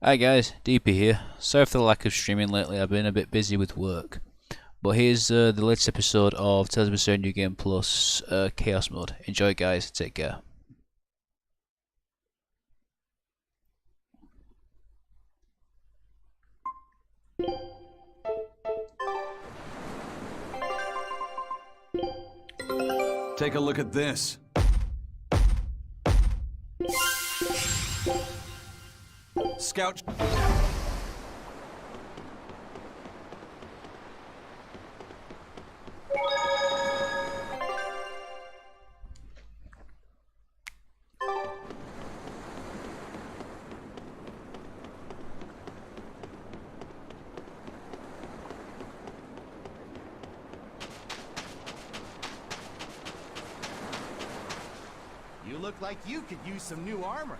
Hi guys, DP here. Sorry for the lack of streaming lately, I've been a bit busy with work. But here's the latest episode of Tales of Berseria New Game Plus Chaos Mode. Enjoy guys, take care. Take a look at this. Scout. You look like you could use some new armor.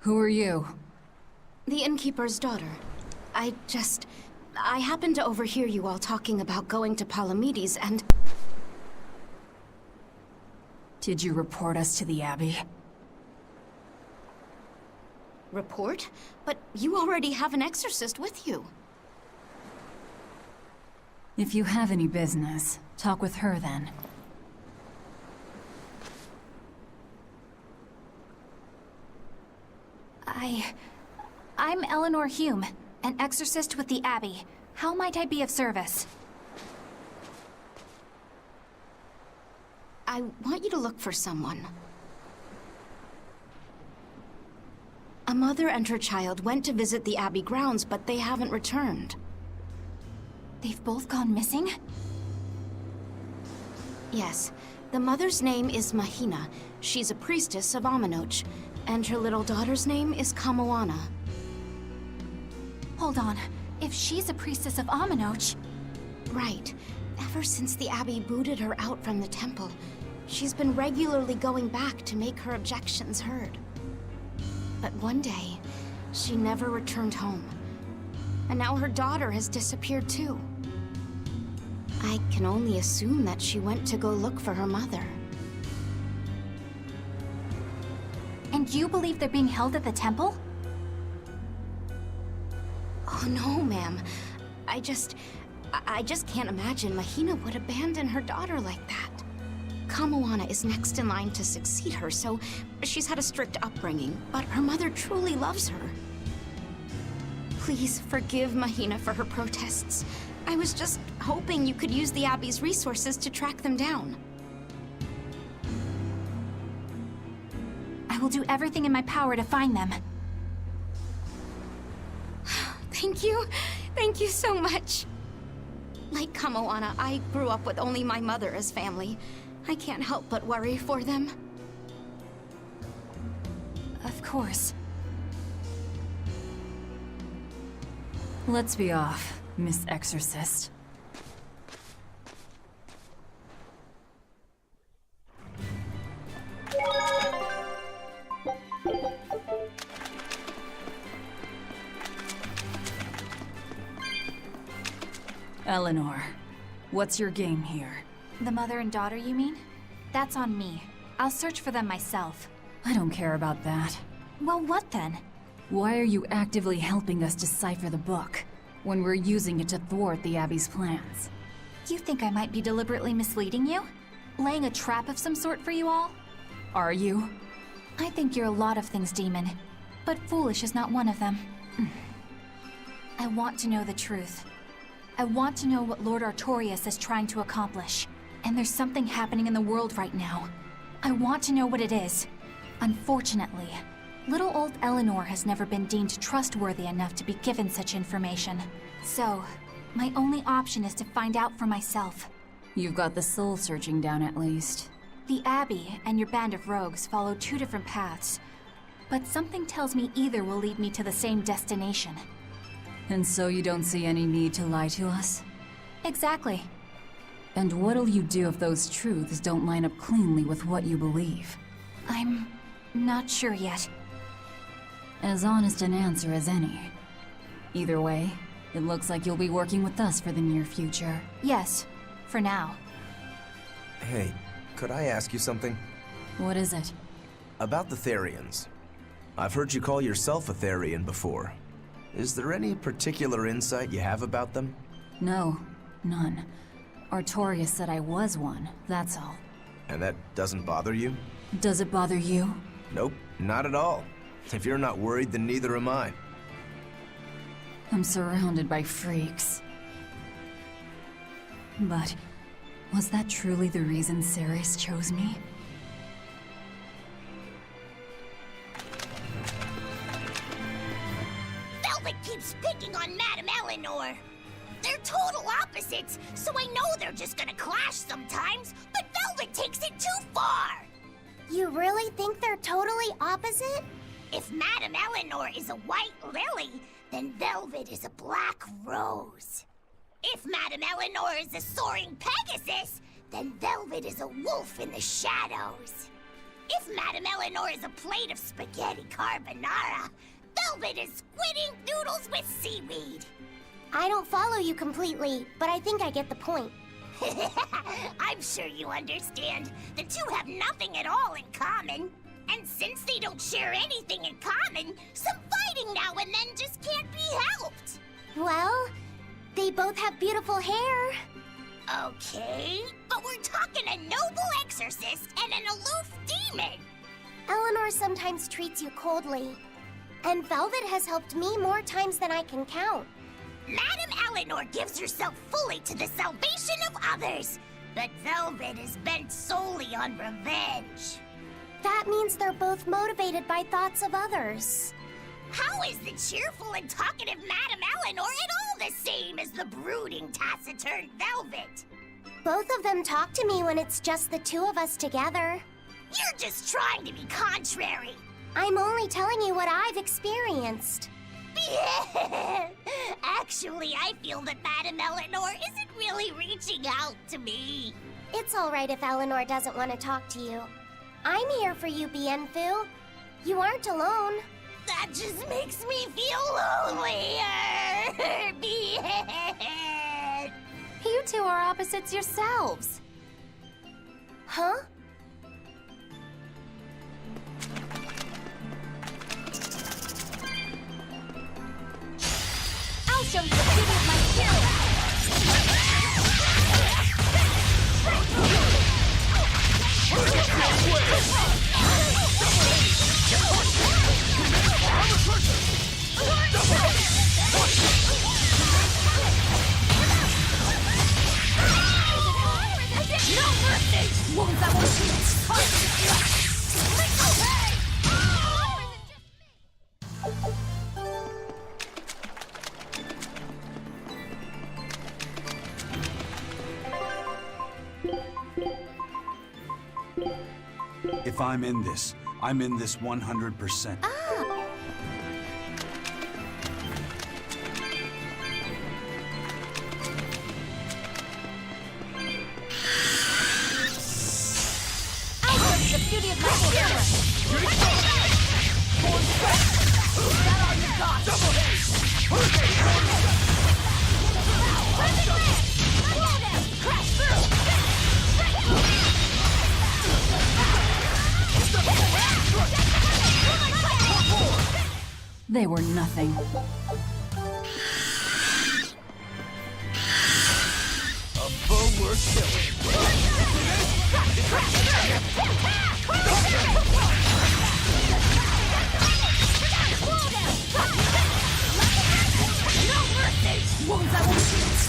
Who are you? The innkeeper's daughter. I happened to overhear you all talking about going to Palamedes and... Did you report us to the Abbey? Report? But you already have an exorcist with you. If you have any business, talk with her then. I'm Eleanor Hume, an exorcist with the Abbey. How might I be of service? I want you to look for someone. A mother and her child went to visit the Abbey grounds, but they haven't returned. They've both gone missing? Yes. The mother's name is Mahina. She's a priestess of Aminoch. And her little daughter's name is Kamoana. Hold on. If she's a priestess of Aminoch... Right. Ever since the Abbey booted her out from the temple, she's been regularly going back to make her objections heard. But one day, she never returned home. And now her daughter has disappeared too. I can only assume that she went to go look for her mother. And you believe they're being held at the temple? Oh no, ma'am. I just can't imagine Mahina would abandon her daughter like that. Kamoana is next in line to succeed her, so she's had a strict upbringing, but her mother truly loves her. Please forgive Mahina for her protests. I was just hoping you could use the Abbey's resources to track them down. I will do everything in my power to find them. Thank you. Thank you so much. Like Kamoana, I grew up with only my mother as family. I can't help but worry for them. Of course. Let's be off, Miss Exorcist. Eleanor, what's your game here? The mother and daughter, you mean? That's on me. I'll search for them myself. I don't care about that. Well, what then? Why are you actively helping us decipher the book, when we're using it to thwart the Abbey's plans? You think I might be deliberately misleading you? Laying a trap of some sort for you all? Are you? I think you're a lot of things, Demon. But foolish is not one of them. I want to know the truth. I want to know what Lord Artorias is trying to accomplish. And there's something happening in the world right now. I want to know what it is. Unfortunately, little old Eleanor has never been deemed trustworthy enough to be given such information. So, my only option is to find out for myself. You've got the soul searching down at least. The Abbey and your band of rogues follow two different paths, but something tells me either will lead me to the same destination. And so you don't see any need to lie to us? Exactly. And what'll you do if those truths don't line up cleanly with what you believe? I'm not sure yet. As honest an answer as any. Either way, it looks like you'll be working with us for the near future. Yes, for now. Hey, could I ask you something? What is it? About the Therians. I've heard you call yourself a Therian before. Is there any particular insight you have about them? No, none. Artorias said I was one, that's all. And that doesn't bother you? Does it bother you? Nope, not at all. If you're not worried, then neither am I. I'm surrounded by freaks. But was that truly the reason Ceres chose me? Velvet keeps picking on Madame Eleanor. They're total opposites, so I know they're just gonna clash sometimes, but Velvet takes it too far. You really think they're totally opposite? If Madame Eleanor is a white lily, then Velvet is a black rose. If Madame Eleanor is a soaring Pegasus, then Velvet is a wolf in the shadows. If Madame Eleanor is a plate of spaghetti carbonara, Velvet is squid ink noodles with seaweed. I don't follow you completely, but I think I get the point. I'm sure you understand. The two have nothing at all in common. And since they don't share anything in common, some fighting now and then just can't be helped. Well, they both have beautiful hair. Okay, but we're talking a noble exorcist and an aloof demon. Eleanor sometimes treats you coldly. And Velvet has helped me more times than I can count. Madame Eleanor gives herself fully to the salvation of others, but Velvet is bent solely on revenge. That means they're both motivated by thoughts of others. How is the cheerful and talkative Madame Eleanor at all the same as the brooding, taciturn Velvet? Both of them talk to me when it's just the two of us together. You're just trying to be contrary. I'm only telling you what I've experienced. Actually, I feel that Madame Eleanor isn't really reaching out to me. It's all right if Eleanor doesn't want to talk to you. I'm here for you, Bienfu. You aren't alone. That just makes me feel lonelier. Bien. You two are opposites yourselves. Huh? I'll show you the beauty of my If I'm in this 100%. the beauty of my camera. Crash through! They were nothing. A foe worth killing. Wounds I won't shoot.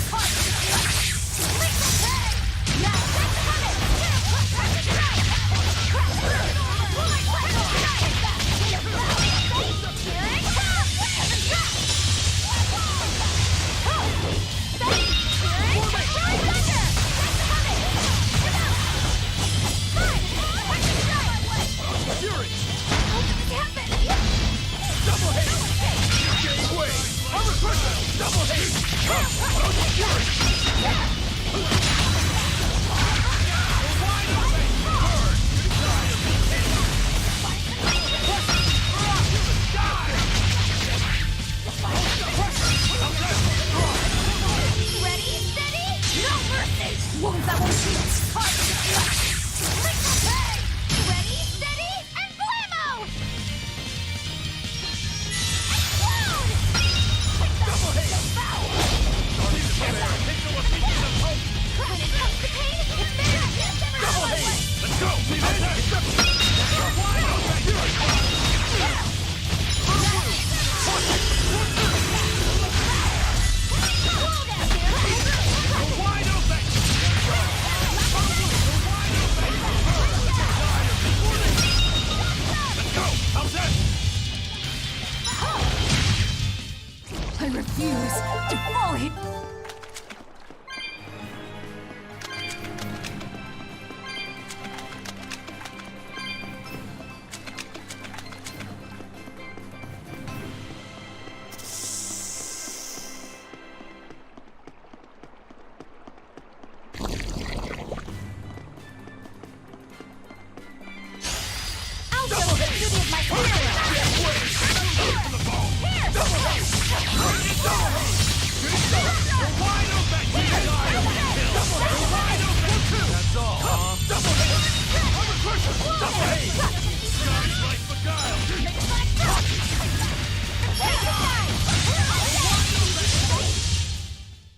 I refuse to fully...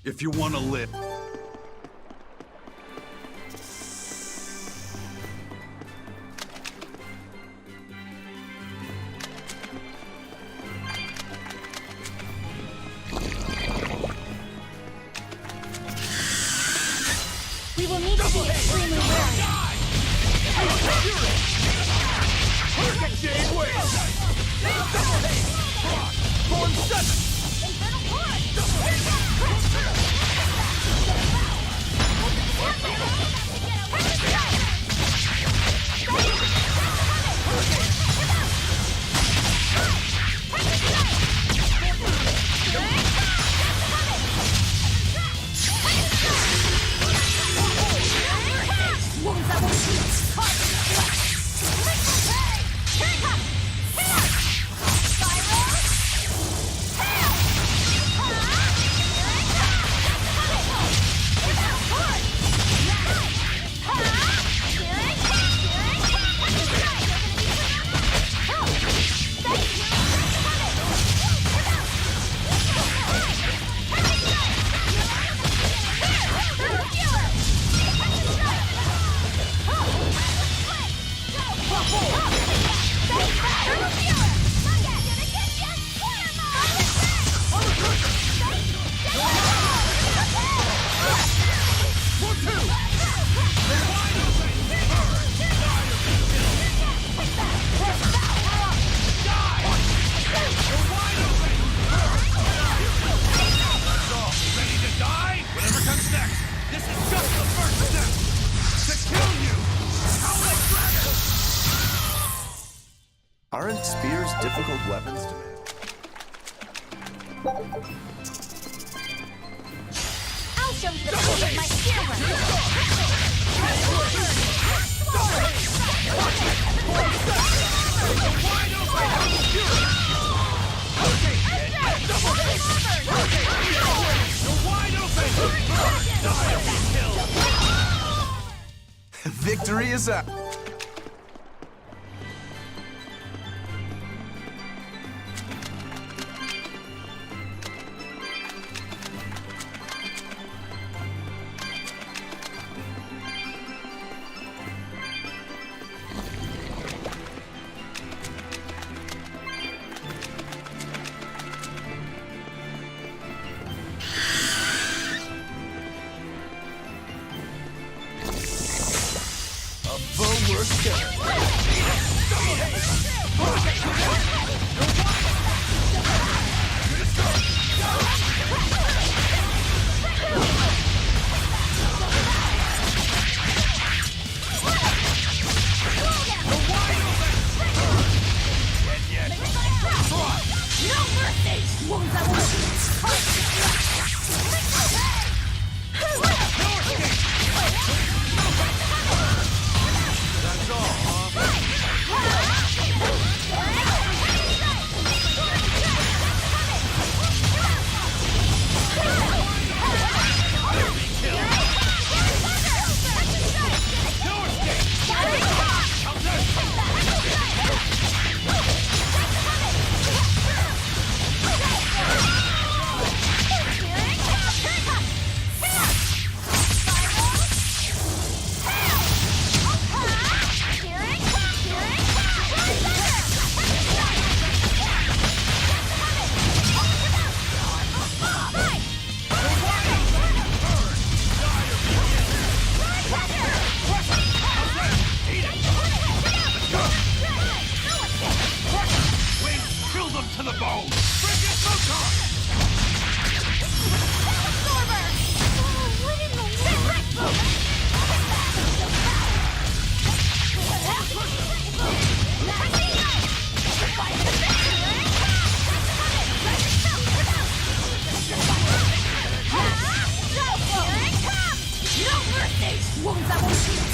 If you want to live. We will need to be extremely wary. Aren't spears difficult weapons to make? I'll show you the beauty of my spear Victory is up. To the bone! Bring it, Motor! Absorber! Oh, what in the No mercy! Wounds that will shield!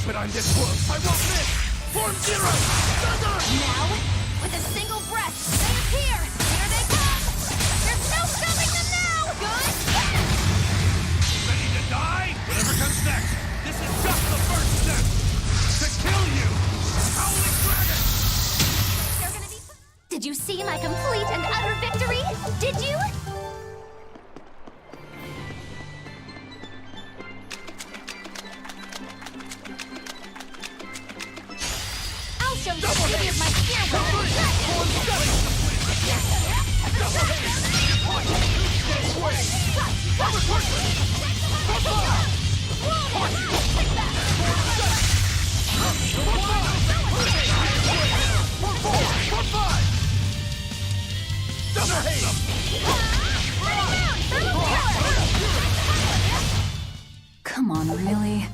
But I'm this close, I won't miss! Form Zero! Thunder! Now, with a single breath, they appear! Here they come! There's no stopping them now! Good! Ready to die? Whatever comes next! This is just the first step! To kill you! Howling Dragon! They're gonna be... Did you see my complete and utter victory? Did you? I'll show you the beauty of my spear Come on, really?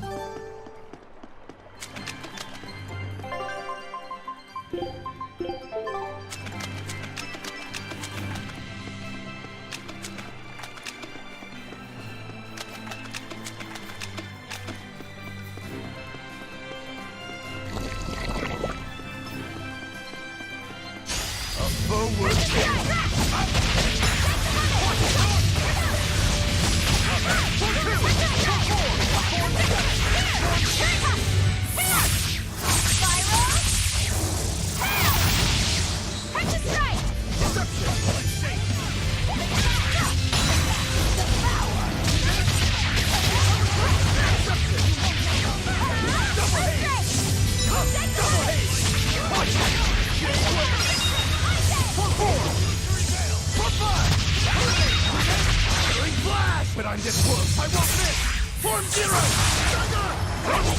But I'm this close, I won't miss! Form zero! Thunder!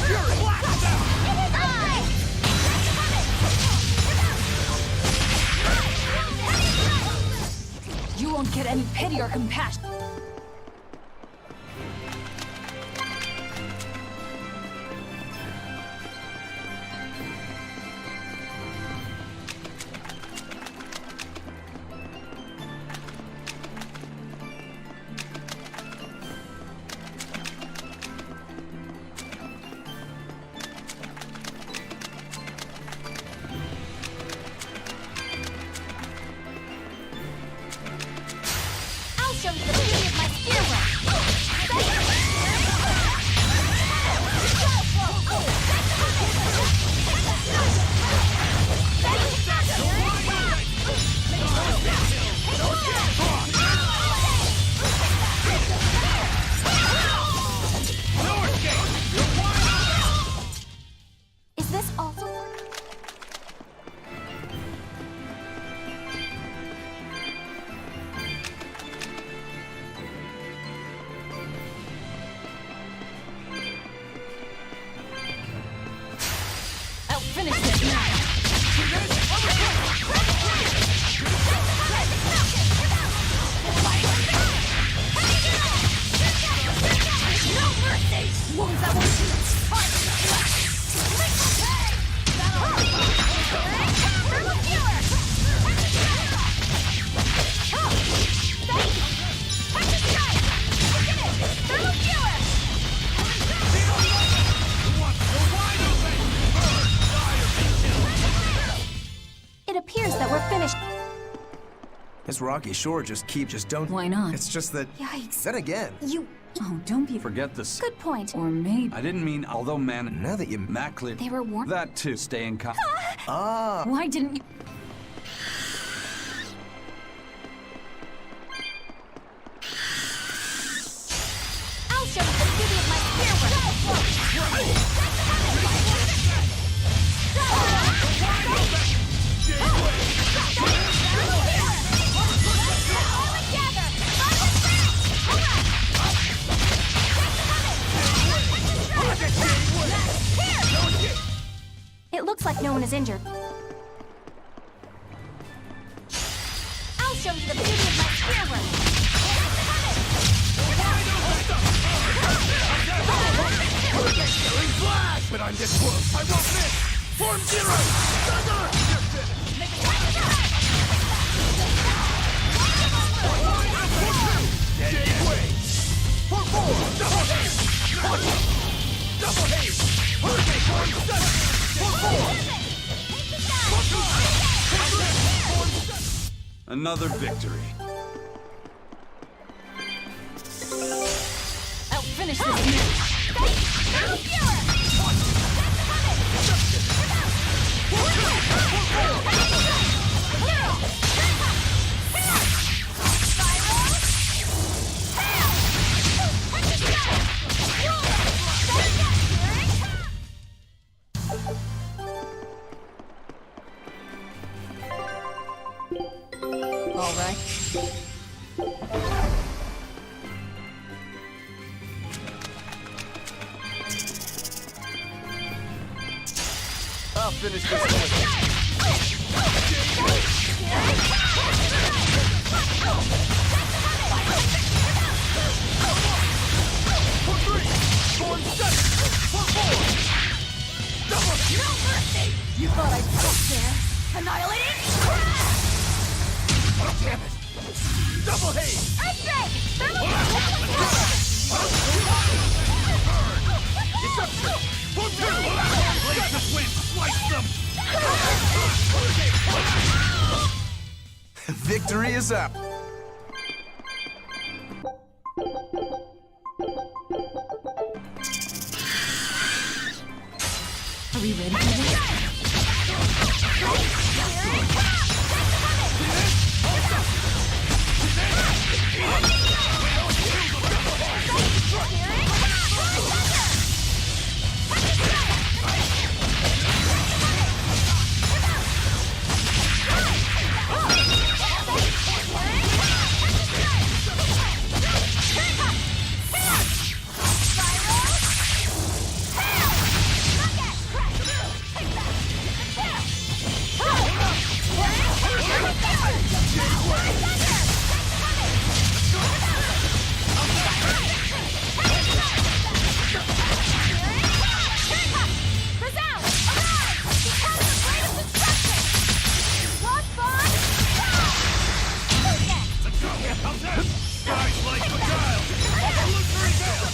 Fury! Blast them! You won't get any pity or compassion. Show you the beauty of my spear Is this also? Finish this now! No mercy! Wounds that won't heal! It appears that we're finished. This rocky shore just don't... Why not? It's just that... Yikes. Then again, Oh, don't be... Forget this. Good point. Or maybe... I didn't mean, although man, now that you... Matt cleared They were warned. that too. Stay in con. Why didn't you... I'll show you the beauty of my It looks like no one is injured. I'll show you the beauty of my spearwork. Flash! But I'm this close. I won't miss! Form zero! Thunder! Dead weight! For four! Double haze! Double haze! Hurricane form seven! For four! Another victory. I'll finish this match. All right. I'll finish this one. For three! Form seven! For four! Double haze! No mercy! You thought I'd stop there? Annihilating? Oh, damn it! Double haze! Earthquake! Deception! For two! Blades of wind! Slice them! Victory is up. Are we ready for this? Skies like Beguile! Illusory Veil!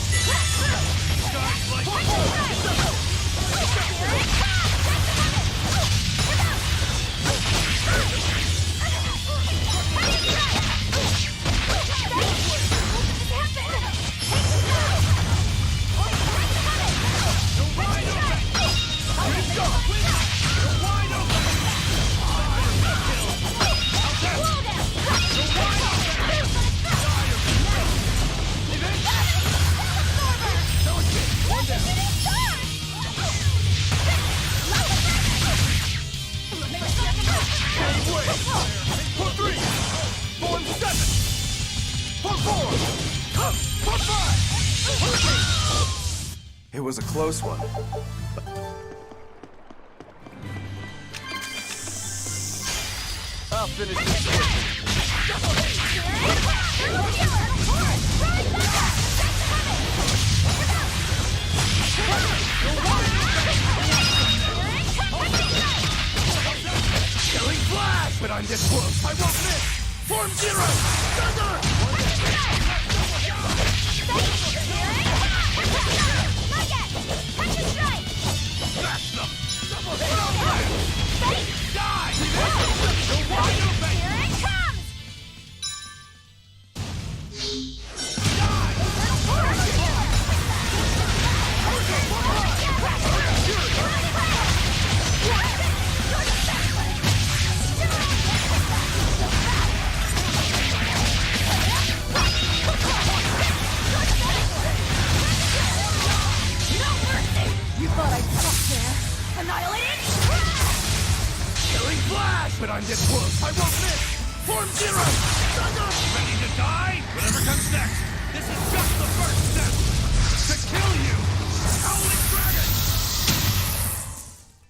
Skies like It was a close one. I'll finish this one. Killing Flash! But I'm this close! I won't miss! Form Zero! Smash them! Double Die! You're wide open! Here it comes! You thought I'd stop there? Annihilated? Killing Flash! But I'm this close! I won't miss! Form Zero! Ready to die? Whatever comes next! This is just the first step! To kill you! Howling Dragon!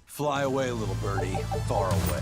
Fly away, little birdie. Far away.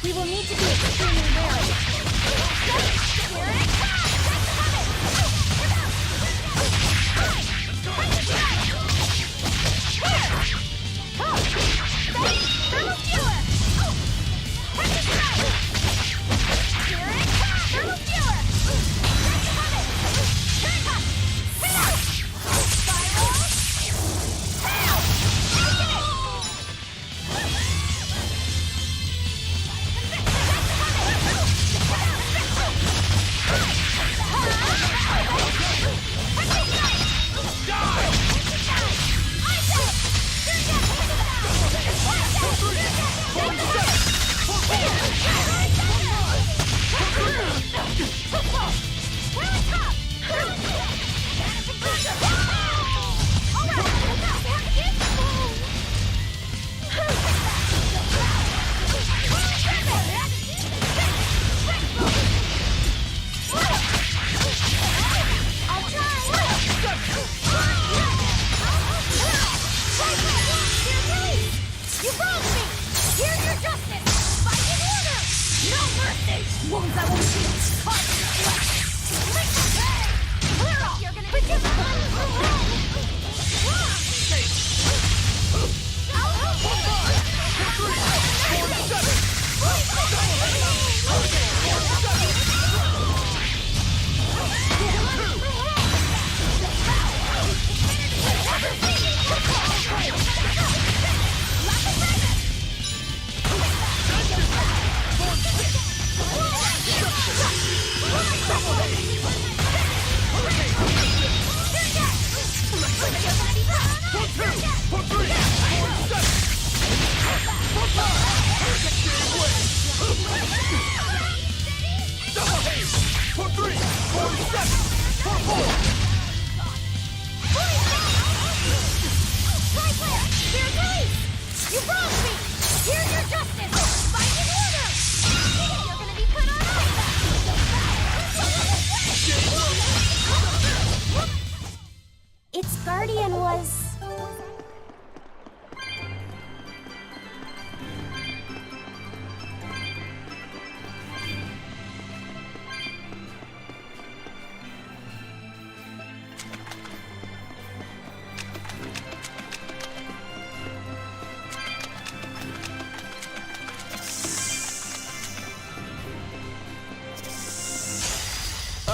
We will need to be extremely wary. Wounds I won't see. Clear off! You're gonna forgive Double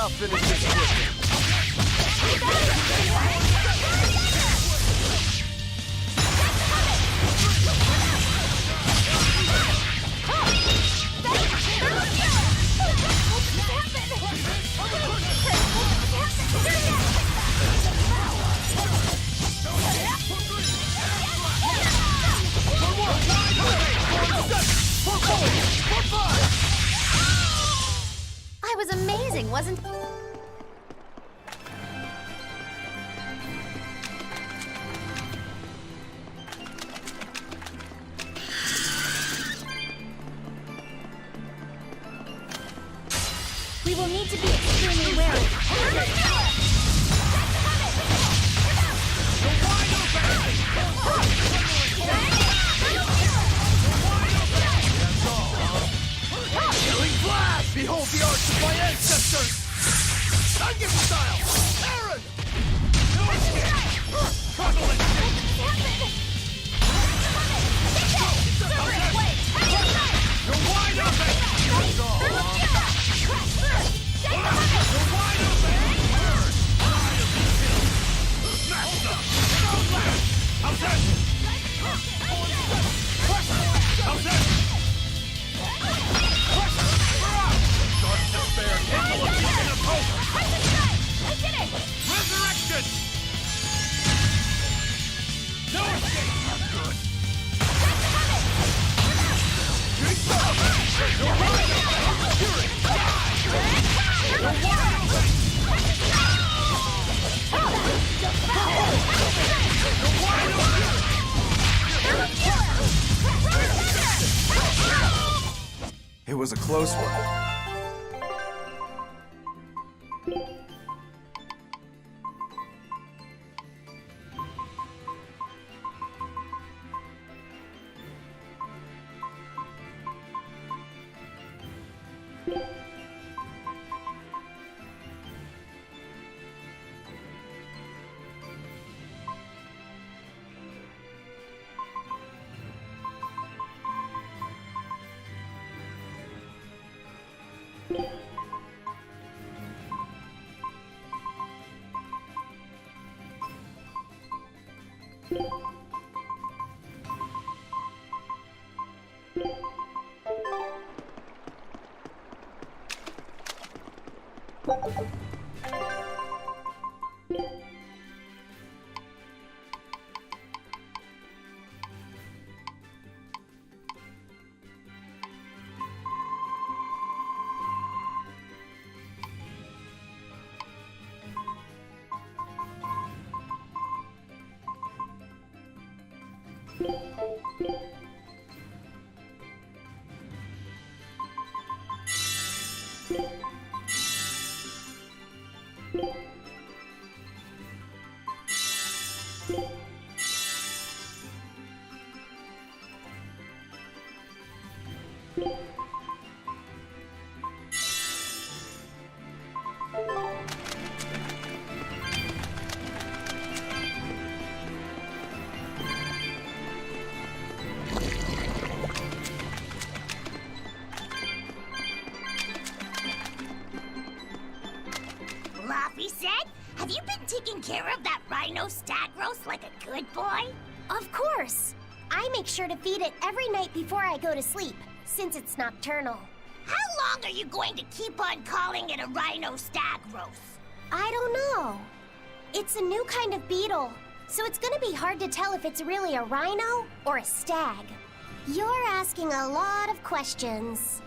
I'll finish this quickly. I was amazing, wasn't We will need to be extremely wary. Killing blast! Behold the arts of my ancestors! Onion style! Aaron! No escape! Struggle and You're wide open! Let's go! You're wide open! I'll be killed! Smash them! Go blast! How's that? How's that? Resurrection! No escape! Good. You're wide open! Fury! You're wide open! You're wide open! It was a close one. Laffy said, have you been taking care of that rhino stag roast like a good boy? Of course. I make sure to feed it every night before I go to sleep, since it's nocturnal. How long are you going to keep on calling it a rhino stag roast? I don't know. It's a new kind of beetle, so it's gonna be hard to tell if it's really a rhino or a stag. You're asking a lot of questions.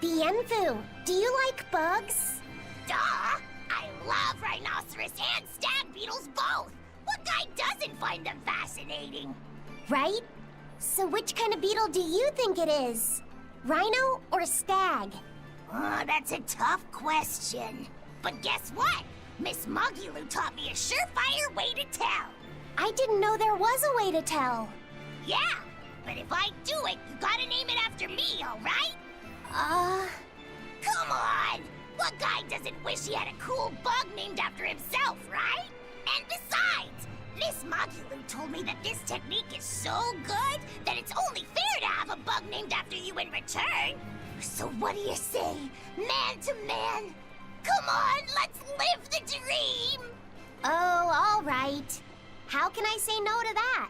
Bienfu, do you like bugs? Duh! I love rhinoceros and stag beetles both! What guy doesn't find them fascinating? Right? So which kind of beetle do you think it is? Rhino or stag? Oh, that's a tough question. But guess what? Miss Mogulu taught me a surefire way to tell. I didn't know there was a way to tell. Yeah, but if I do it, you gotta name it after me, alright? Come on! What guy doesn't wish he had a cool bug named after himself, right? And besides, Miss Mogulu told me that this technique is so good that it's only fair to have a bug named after you in return. So what do you say, man to man? Come on, let's live the dream! Oh, all right. How can I say no to that?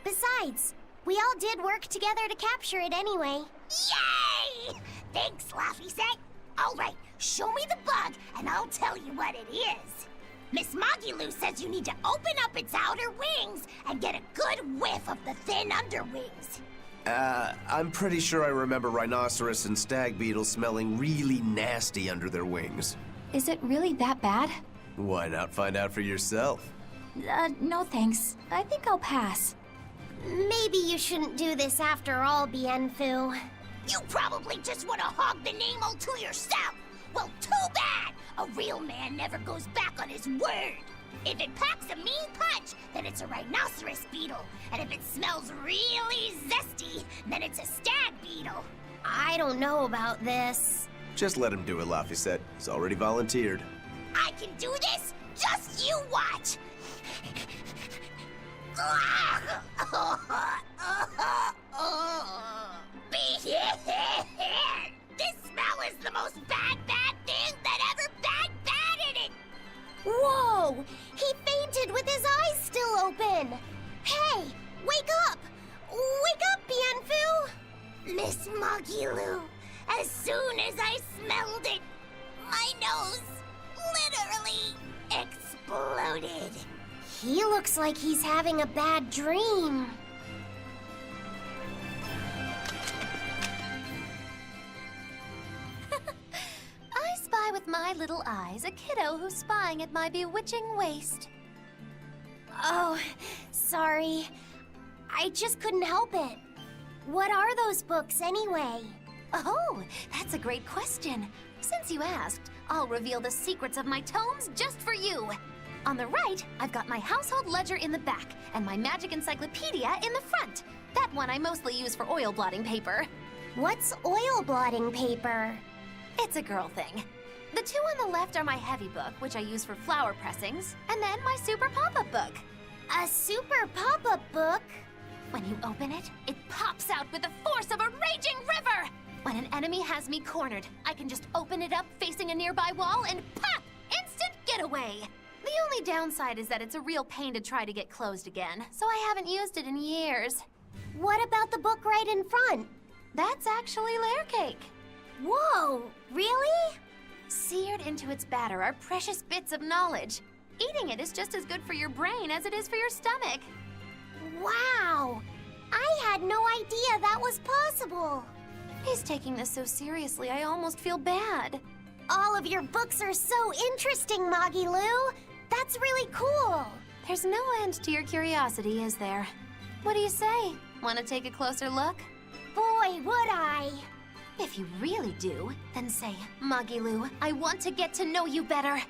Besides, we all did work together to capture it anyway. Yay! Thanks, Laffy-Set. All right, show me the bug, and I'll tell you what it is. Miss Magilou says you need to open up its outer wings and get a good whiff of the thin underwings. I'm pretty sure I remember rhinoceros and stag beetles smelling really nasty under their wings. Is it really that bad? Why not find out for yourself? No thanks. I think I'll pass. Maybe you shouldn't do this after all, Bienfu. You probably just want to hog the name all to yourself. Well, too bad! A real man never goes back on his word. If it packs a mean punch, then it's a rhinoceros beetle. And if it smells really zesty, then it's a stag beetle. I don't know about this. Just let him do it, Laffy-Set. He's already volunteered. I can do this? Just you watch! This smell is the most bad thing that ever bad in it! Whoa! He fainted with his eyes still open! Hey! Wake up! Wake up, Bienfu! Miss Magilou, as soon as I smelled it, my nose literally exploded. He looks like he's having a bad dream. I spy with my little eyes a kiddo who's spying at my bewitching waist. Oh, sorry. I just couldn't help it. What are those books anyway? Oh, that's a great question. Since you asked, I'll reveal the secrets of my tomes just for you. On the right, I've got my household ledger in the back and my magic encyclopedia in the front. That one I mostly use for oil blotting paper. What's oil blotting paper? It's a girl thing. The two on the left are my heavy book, which I use for flower pressings, and then my super pop-up book. A super pop-up book? When you open it, it pops out with the force of a raging river! When an enemy has me cornered, I can just open it up facing a nearby wall and pop! Instant getaway! The only downside is that it's a real pain to try to get closed again, so I haven't used it in years. What about the book right in front? That's actually layer cake. Whoa, really? Seared into its batter are precious bits of knowledge. Eating it is just as good for your brain as it is for your stomach. Wow! I had no idea that was possible. He's taking this so seriously, I almost feel bad. All of your books are so interesting, Magilou. That's really cool. There's no end to your curiosity, is there? What do you say? Want to take a closer look? Boy, would I. If you really do, then say, Magilou, I want to get to know you better.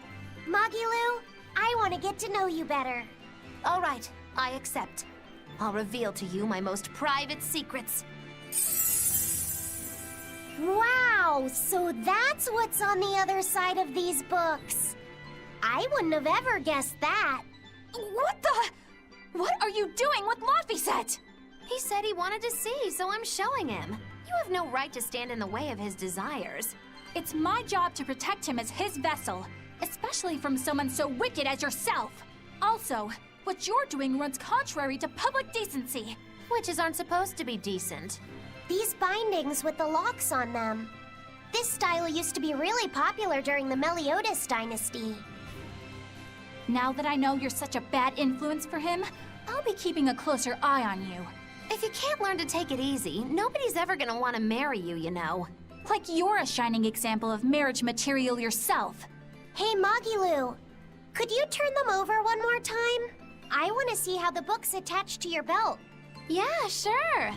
Magilou, I want to get to know you better. All right, I accept. I'll reveal to you my most private secrets. Wow, so that's what's on the other side of these books. I wouldn't have ever guessed that. What the? What are you doing with Laffy-Set? He said he wanted to see, so I'm showing him. You have no right to stand in the way of his desires. It's my job to protect him as his vessel, especially from someone so wicked as yourself. Also, what you're doing runs contrary to public decency. Witches aren't supposed to be decent. These bindings with the locks on them. This style used to be really popular during the Meliodas dynasty. Now that I know you're such a bad influence for him, I'll be keeping a closer eye on you. If you can't learn to take it easy, nobody's ever gonna want to marry you, you know. Like you're a shining example of marriage material yourself. Hey, Magilou, could you turn them over one more time? I want to see how the book's attached to your belt. Yeah, sure.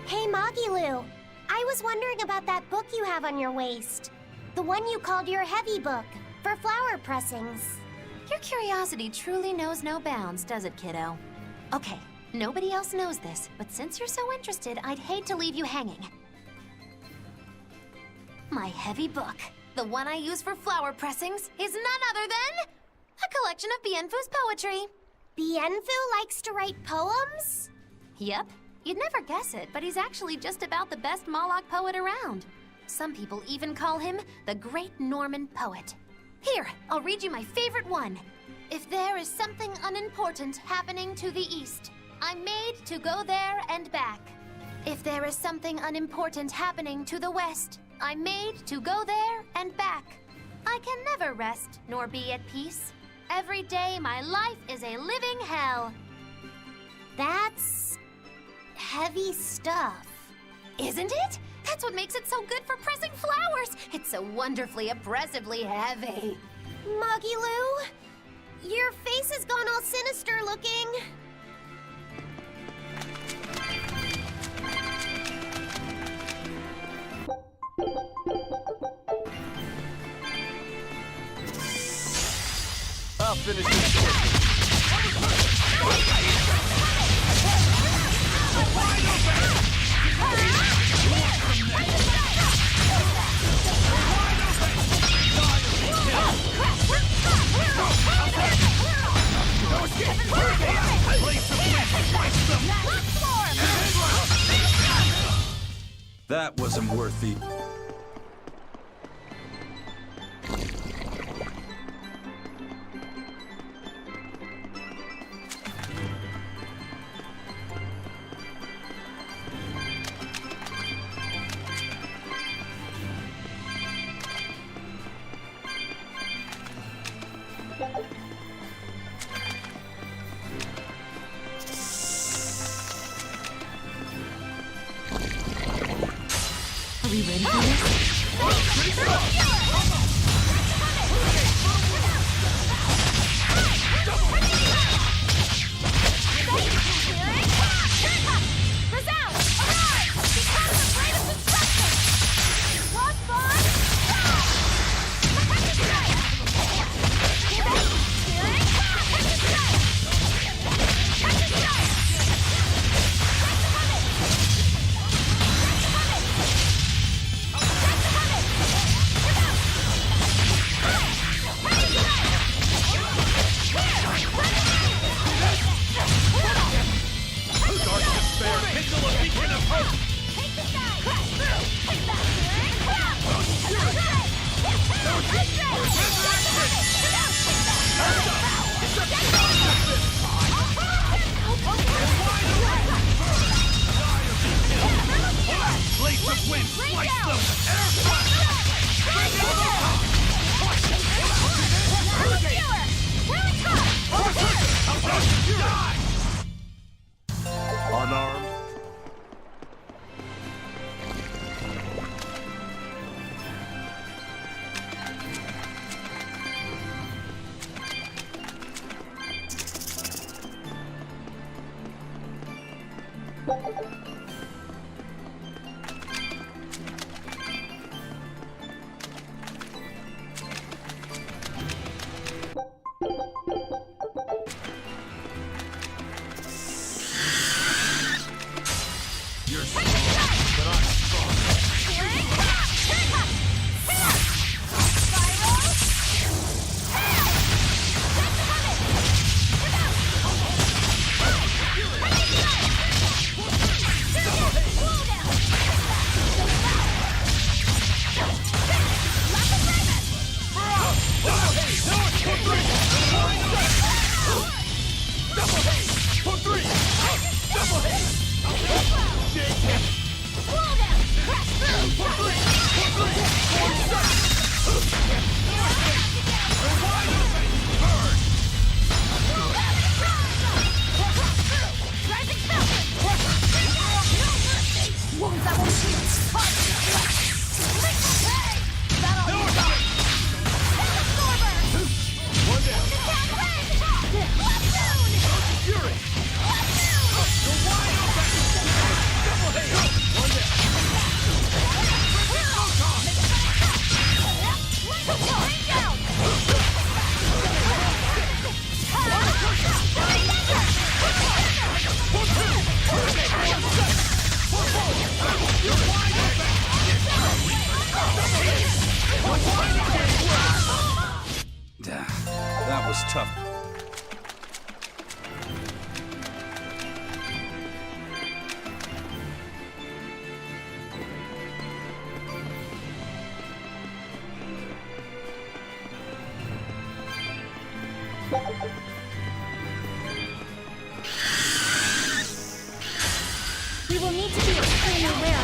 Hey, Magilou, I was wondering about that book you have on your waist. The one you called your heavy book, for flower pressings. Your curiosity truly knows no bounds, does it, kiddo? Okay, nobody else knows this, but since you're so interested, I'd hate to leave you hanging. My heavy book, the one I use for flower pressings, is none other than A collection of Bienfu's poetry. Bienfu likes to write poems? Yep. You'd never guess it, but he's actually just about the best Moloch poet around. Some people even call him the Great Norman Poet. Here, I'll read you my favorite one. If there is something unimportant happening to the east, I'm made to go there and back. If there is something unimportant happening to the west, I'm made to go there and back. I can never rest nor be at peace. Every day my life is a living hell. That's heavy stuff. Isn't it? That's what makes it so good for pressing flowers. It's so wonderfully oppressively heavy. Moggy Lou, your face has gone all sinister looking. I'll finish this. That wasn't worthy. Are we ready for this? Unarmed. You're strong, but I'm strong. That was tough. We will need to be extremely wary.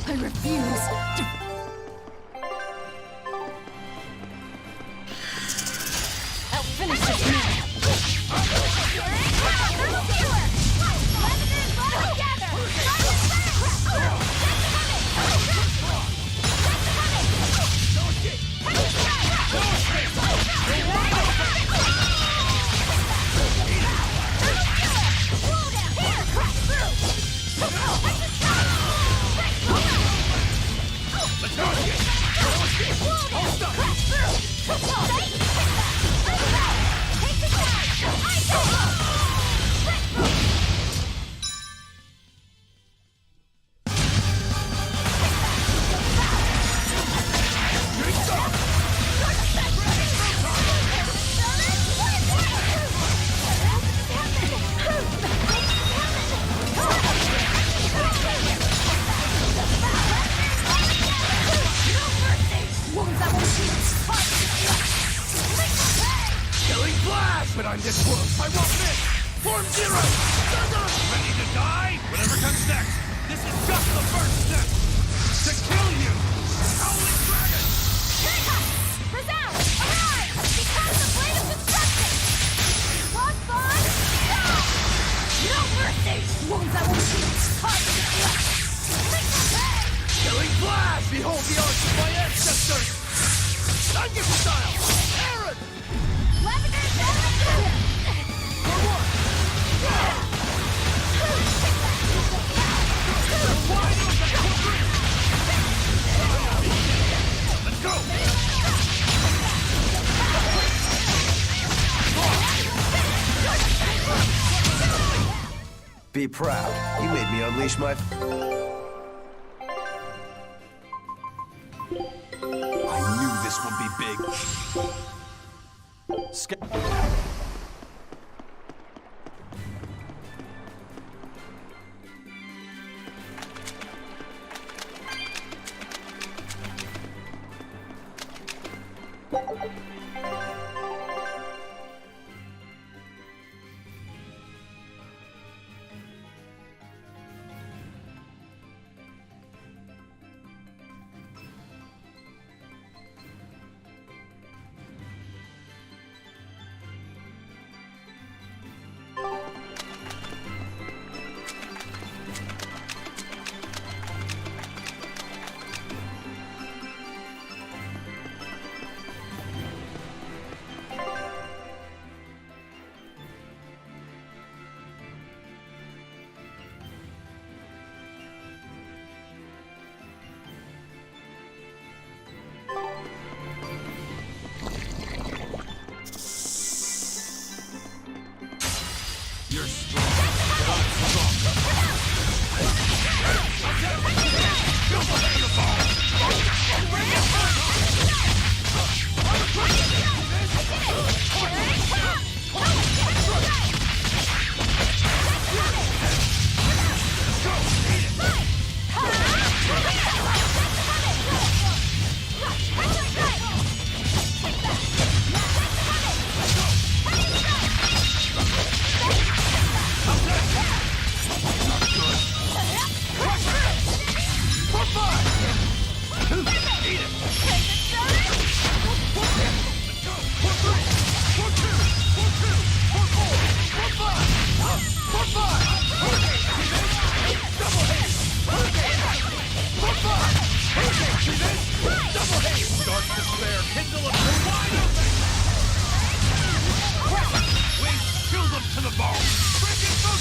I refuse. I'll finish this now. Killing flash! But I'm this wolf. I won't miss! Form zero! Thunder! Ready to die? Whatever comes next. This is just the first step. To kill you! Howling dragon! Resound! Arise! Become the blade of destruction! Lost on! No mercy! Wounds I will heal! Killing flash! Behold the arts of my ancestors! Onion style! Aaron! Let's go! Be proud. You made me unleash my... I knew this would be big.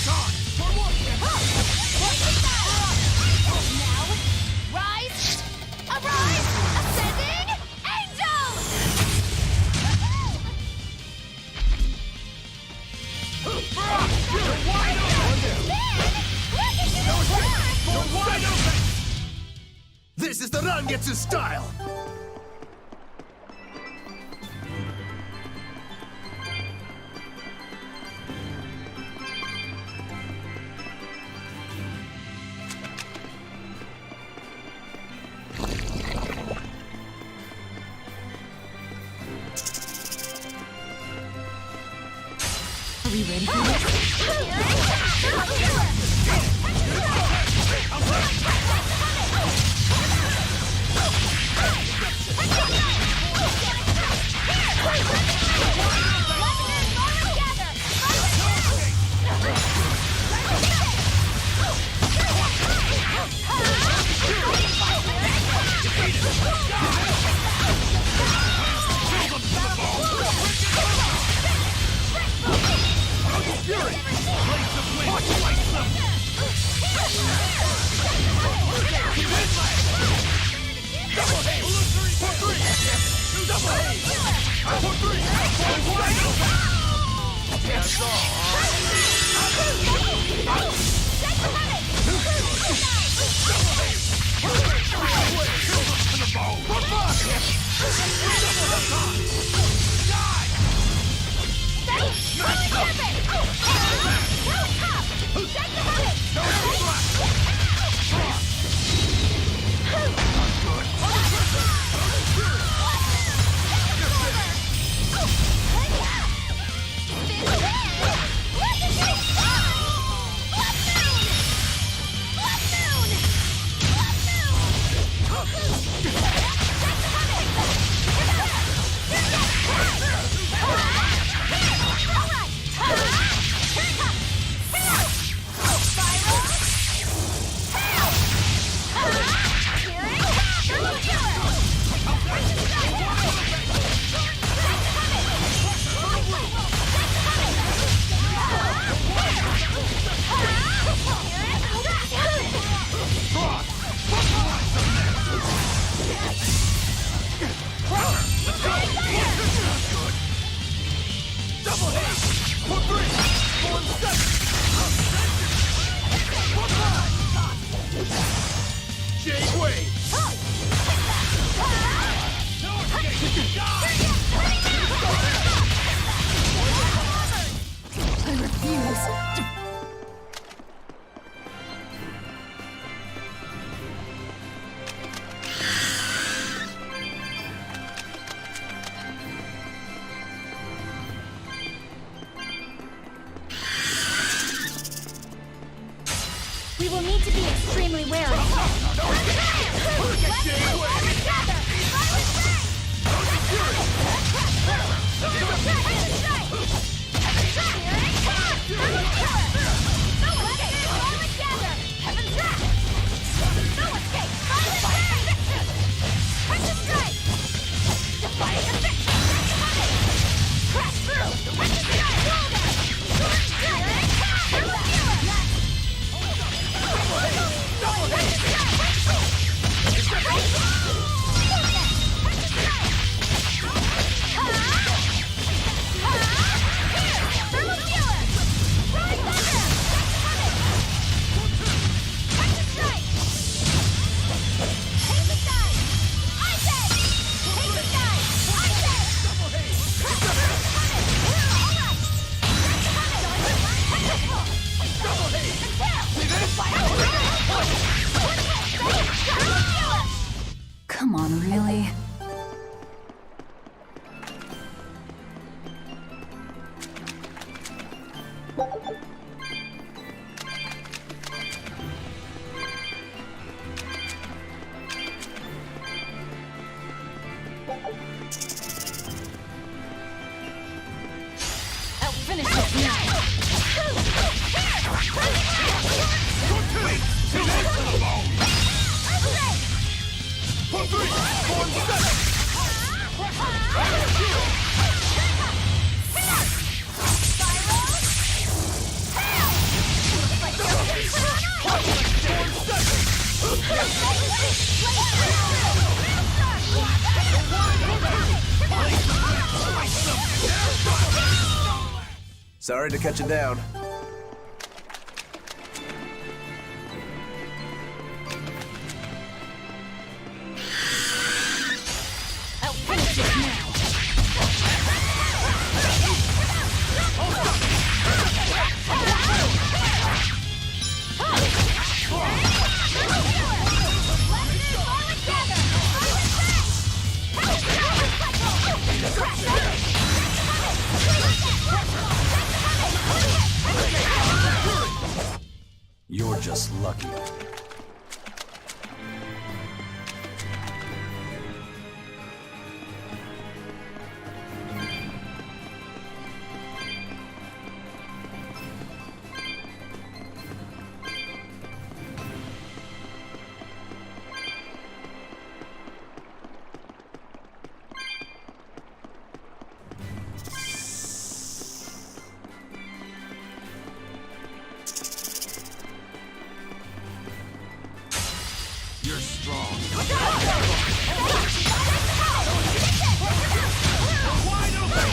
on! For one! Now, rise! Arise! Ascending angel! You're wide open! You're wide open! This is the Rangetsu style! Are we ready for this? I refuse. We will need to be extremely wary. Sorry to cut you down. I'll finish it now. You're just lucky. You're strong. Wide open!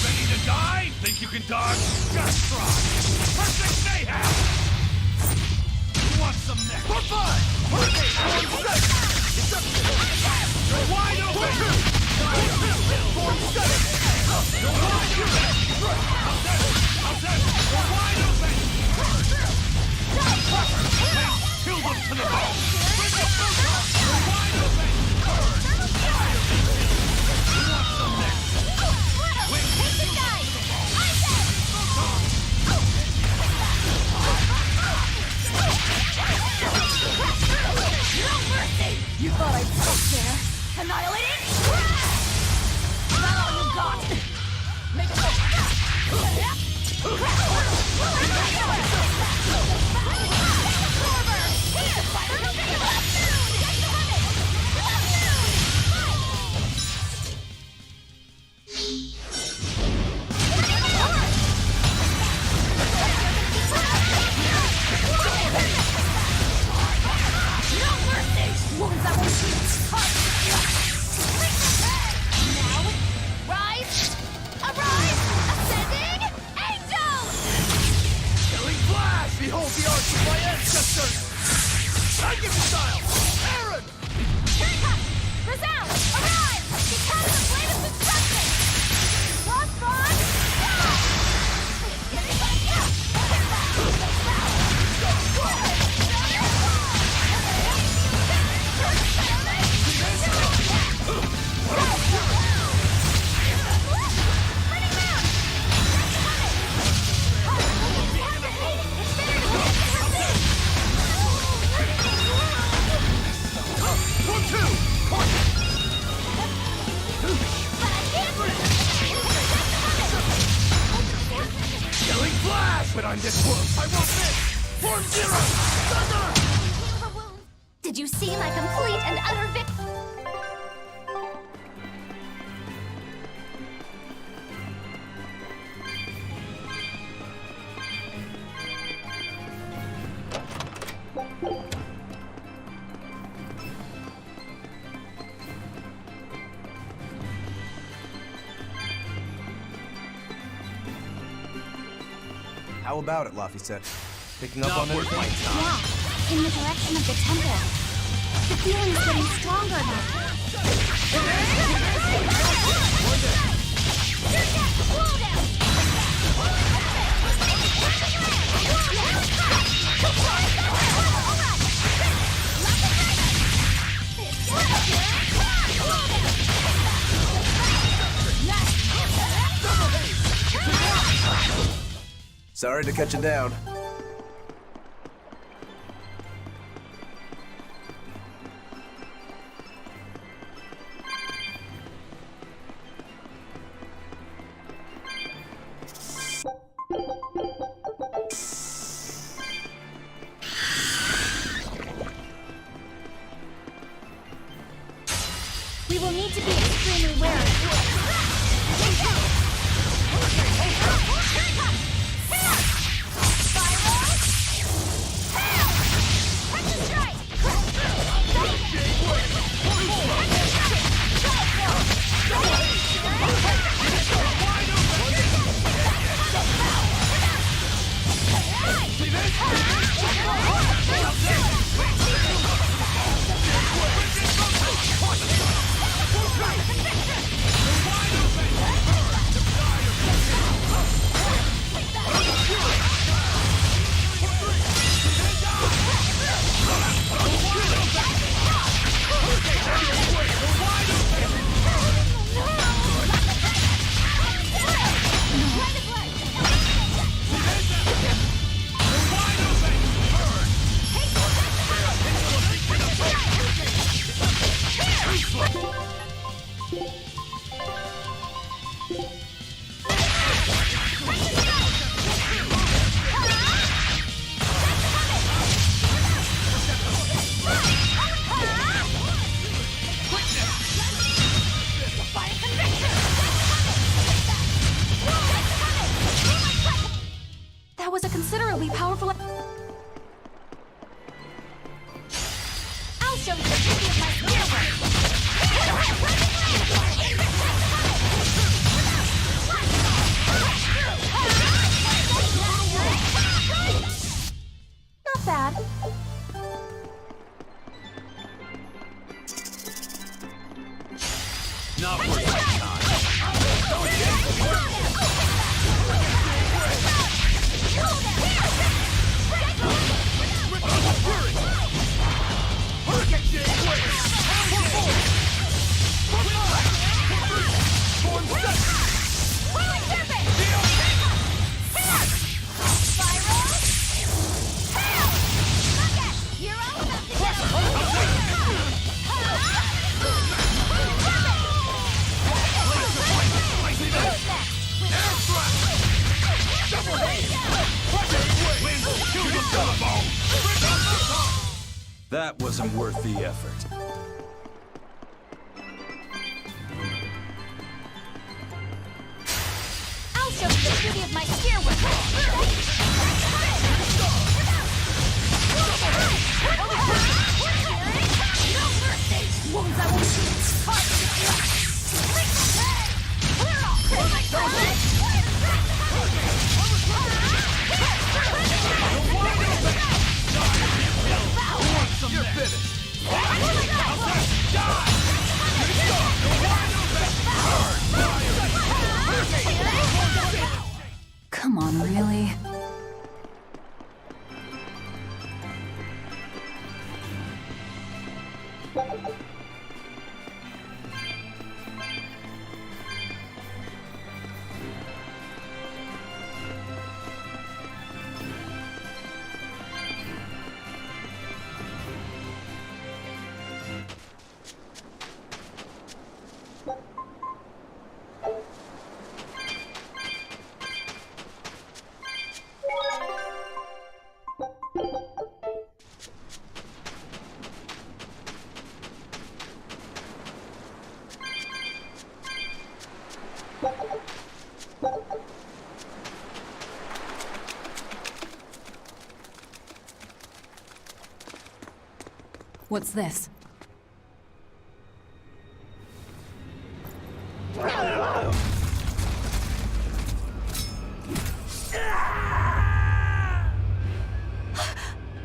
Ready to die? Think you can dodge? Just try! Perfect mayhem! You want some next? For fun! You're wide open! Form 7! You're wide open! How's that? You're wide open! Kill them to the bone! Bring the photon! You're wide open! You want some next? You thought I'd stop there? Annihilating? Not all you got! Make a Behold the arts of my ancestors! Tiger style! Aaron! Here it comes! Resound! Arrive! Become the blade of destruction! Lost on! Killing flash! But I'm this close! I won't miss! Form 0! Thunder! Did you see my complete and utter victory? How about it, Laffy said? Picking up on anything? Yeah, in the direction of the temple. The feeling is getting stronger now. Sorry to cut you down. We will need to be extremely wary. That was a considerably powerful... I'll show you the beauty of my Not bad. Not worth my time. That wasn't worth the effort. I'll show you the beauty of my spear You're finished. Come on, really? What's this?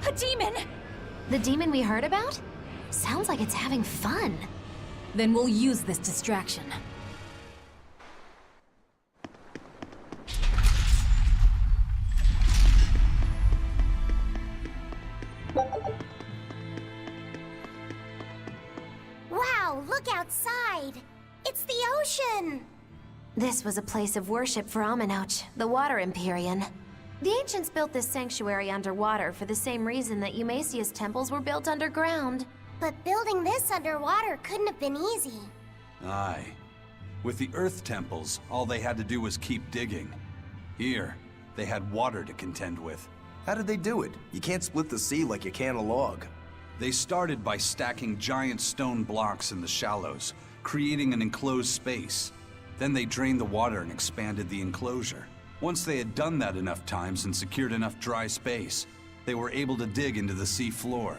A demon! The demon we heard about? Sounds like it's having fun. Then we'll use this distraction. Wow, look outside! It's the ocean! This was a place of worship for Aminoch, the Water Empyrean. The ancients built this sanctuary underwater for the same reason that Eumasia's temples were built underground. But building this underwater couldn't have been easy. Aye. With the Earth temples, all they had to do was keep digging. Here, they had water to contend with. How did they do it? You can't split the sea like you can a log. They started by stacking giant stone blocks in the shallows, creating an enclosed space. Then they drained the water and expanded the enclosure. Once they had done that enough times and secured enough dry space, they were able to dig into the sea floor.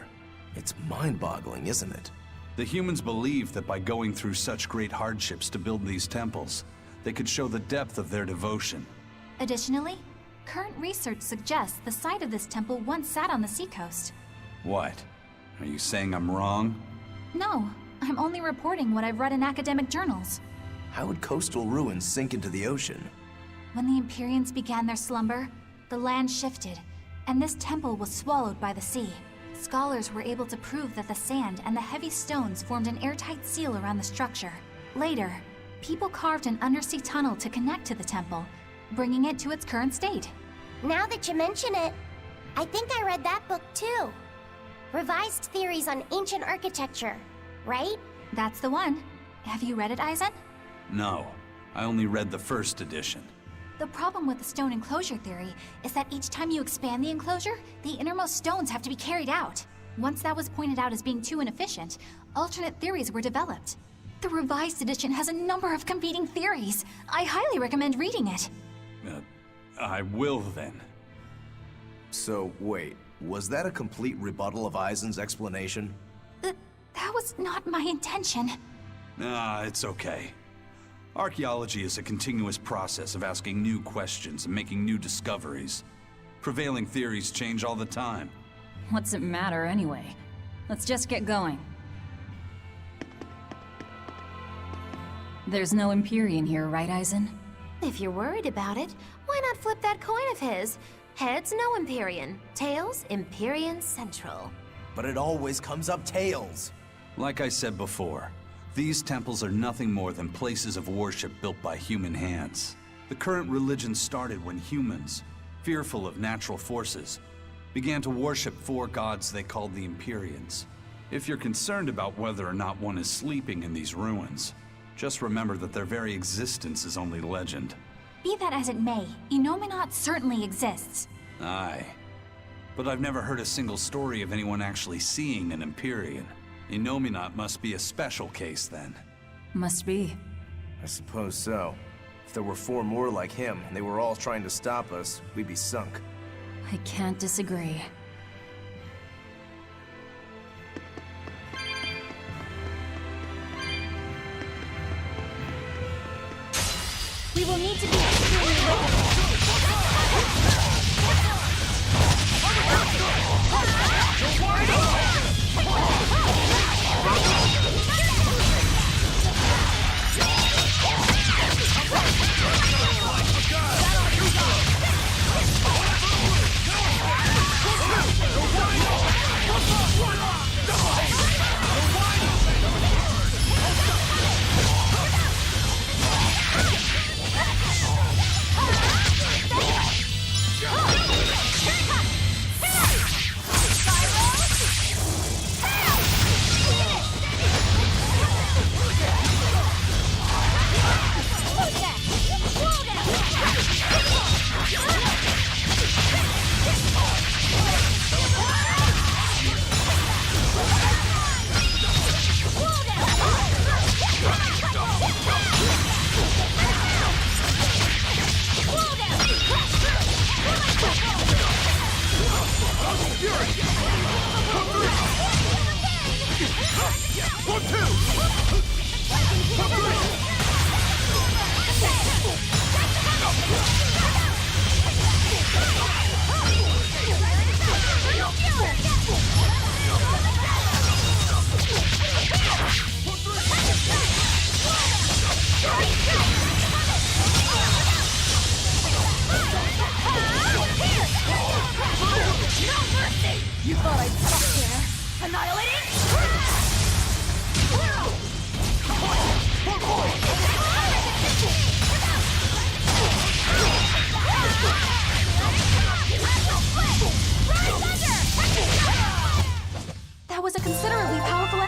It's mind-boggling, isn't it? The humans believed that by going through such great hardships to build these temples, they could show the depth of their devotion. Additionally, current research suggests the site of this temple once sat on the seacoast. What? Are you saying I'm wrong? No, I'm only reporting what I've read in academic journals. How would coastal ruins sink into the ocean? When the Empyreans began their slumber, the land shifted, and this temple was swallowed by the sea. Scholars were able to prove that the sand and the heavy stones formed an airtight seal around the structure. Later, people carved an undersea tunnel to connect to the temple, bringing it to its current state. Now that you mention it, I think I read that book too. Revised Theories on Ancient Architecture, right? That's the one. Have you read it, Eisen? No, I only read the first edition. The problem with the stone enclosure theory is that each time you expand the enclosure, the innermost stones have to be carried out. Once that was pointed out as being too inefficient, alternate theories were developed. The revised edition has a number of competing theories. I highly recommend reading it. I will then. So, wait, was that a complete rebuttal of Eisen's explanation? That was not my intention. It's okay. Archaeology is a continuous process of asking new questions and making new discoveries. Prevailing theories change all the time. What's it matter anyway? Let's just get going. There's no Empyrean here, right, Eisen? If you're worried about it, why not flip that coin of his? Heads, no Empyrean. Tails, Empyrean Central. But it always comes up tails. Like I said before, these temples are nothing more than places of worship built by human hands. The current religion started when humans, fearful of natural forces, began to worship four gods they called the Empyreans. If you're concerned about whether or not one is sleeping in these ruins, just remember that their very existence is only legend. Be that as it may, Inominat certainly exists. Aye. But I've never heard a single story of anyone actually seeing an Empyrean. Inominat must be a special case then. Must be. I suppose so. If there were four more like him, and they were all trying to stop us, we'd be sunk. I can't disagree. We will need to be extremely You thought I'd stop there? Annihilating? That was a considerably powerful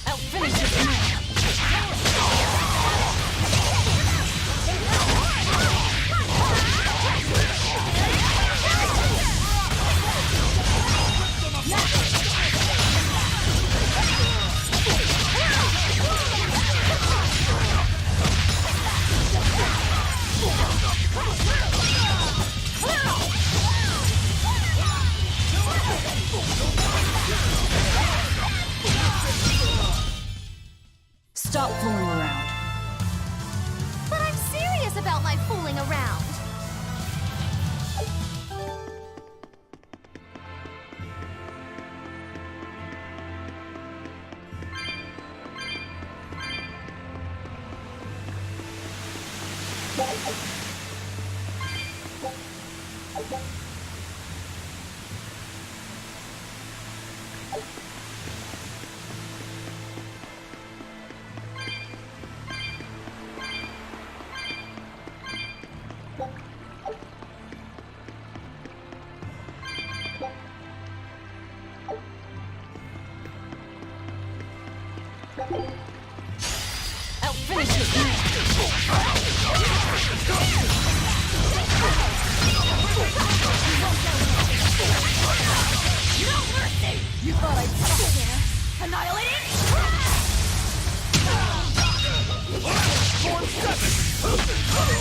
I'll finish this now. Stop fooling around. But I'm serious about my fooling around. I'll finish you. No mercy! You thought I'd stop there? Annihilating! Form 7! Form 7!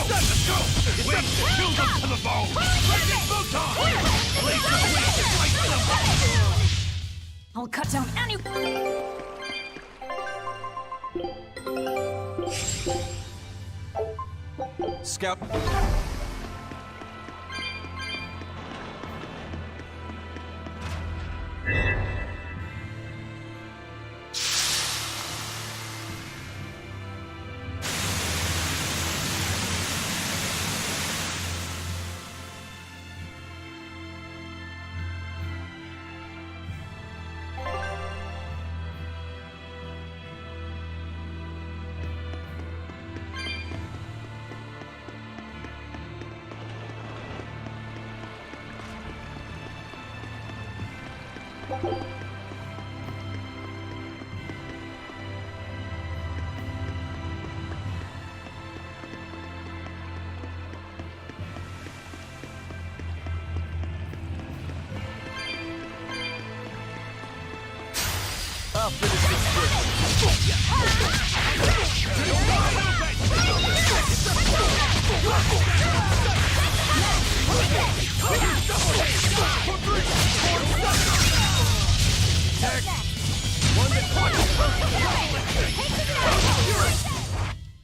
Let's go! Wait! Kill them to the bone! Breaking photon! Laser wings right to the bone! I'll cut down any... Scout. I'll finish this quick.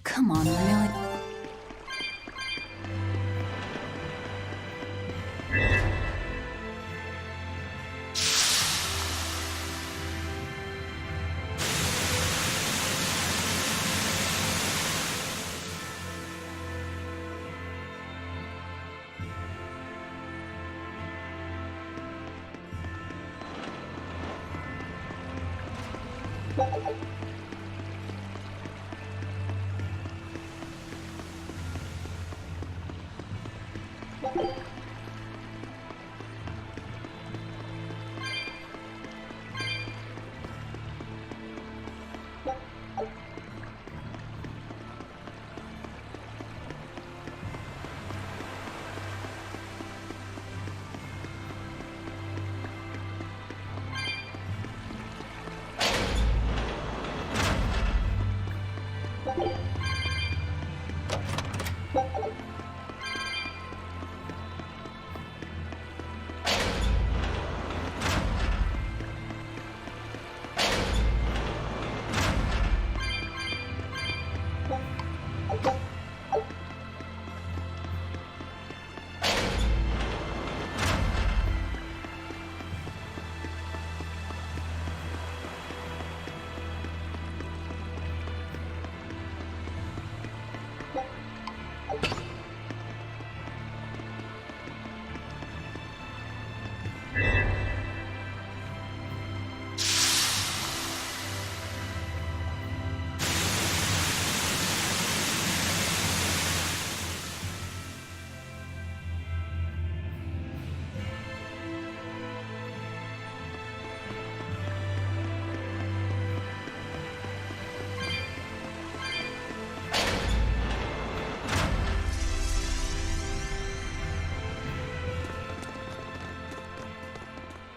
Come on, really?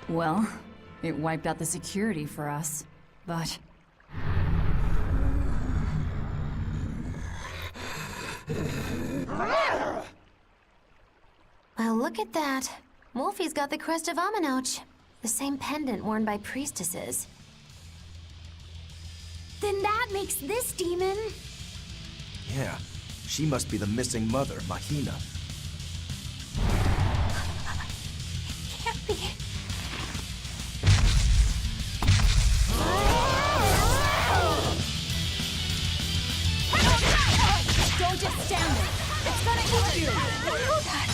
Well, it wiped out the security for us, but... Well, look at that. Wolfie's got the crest of Aminoch. The same pendant worn by priestesses. Then that makes this demon... Yeah, she must be the missing mother, Mahina. Can't be. Don't just stand there. It's gonna eat you. I know that.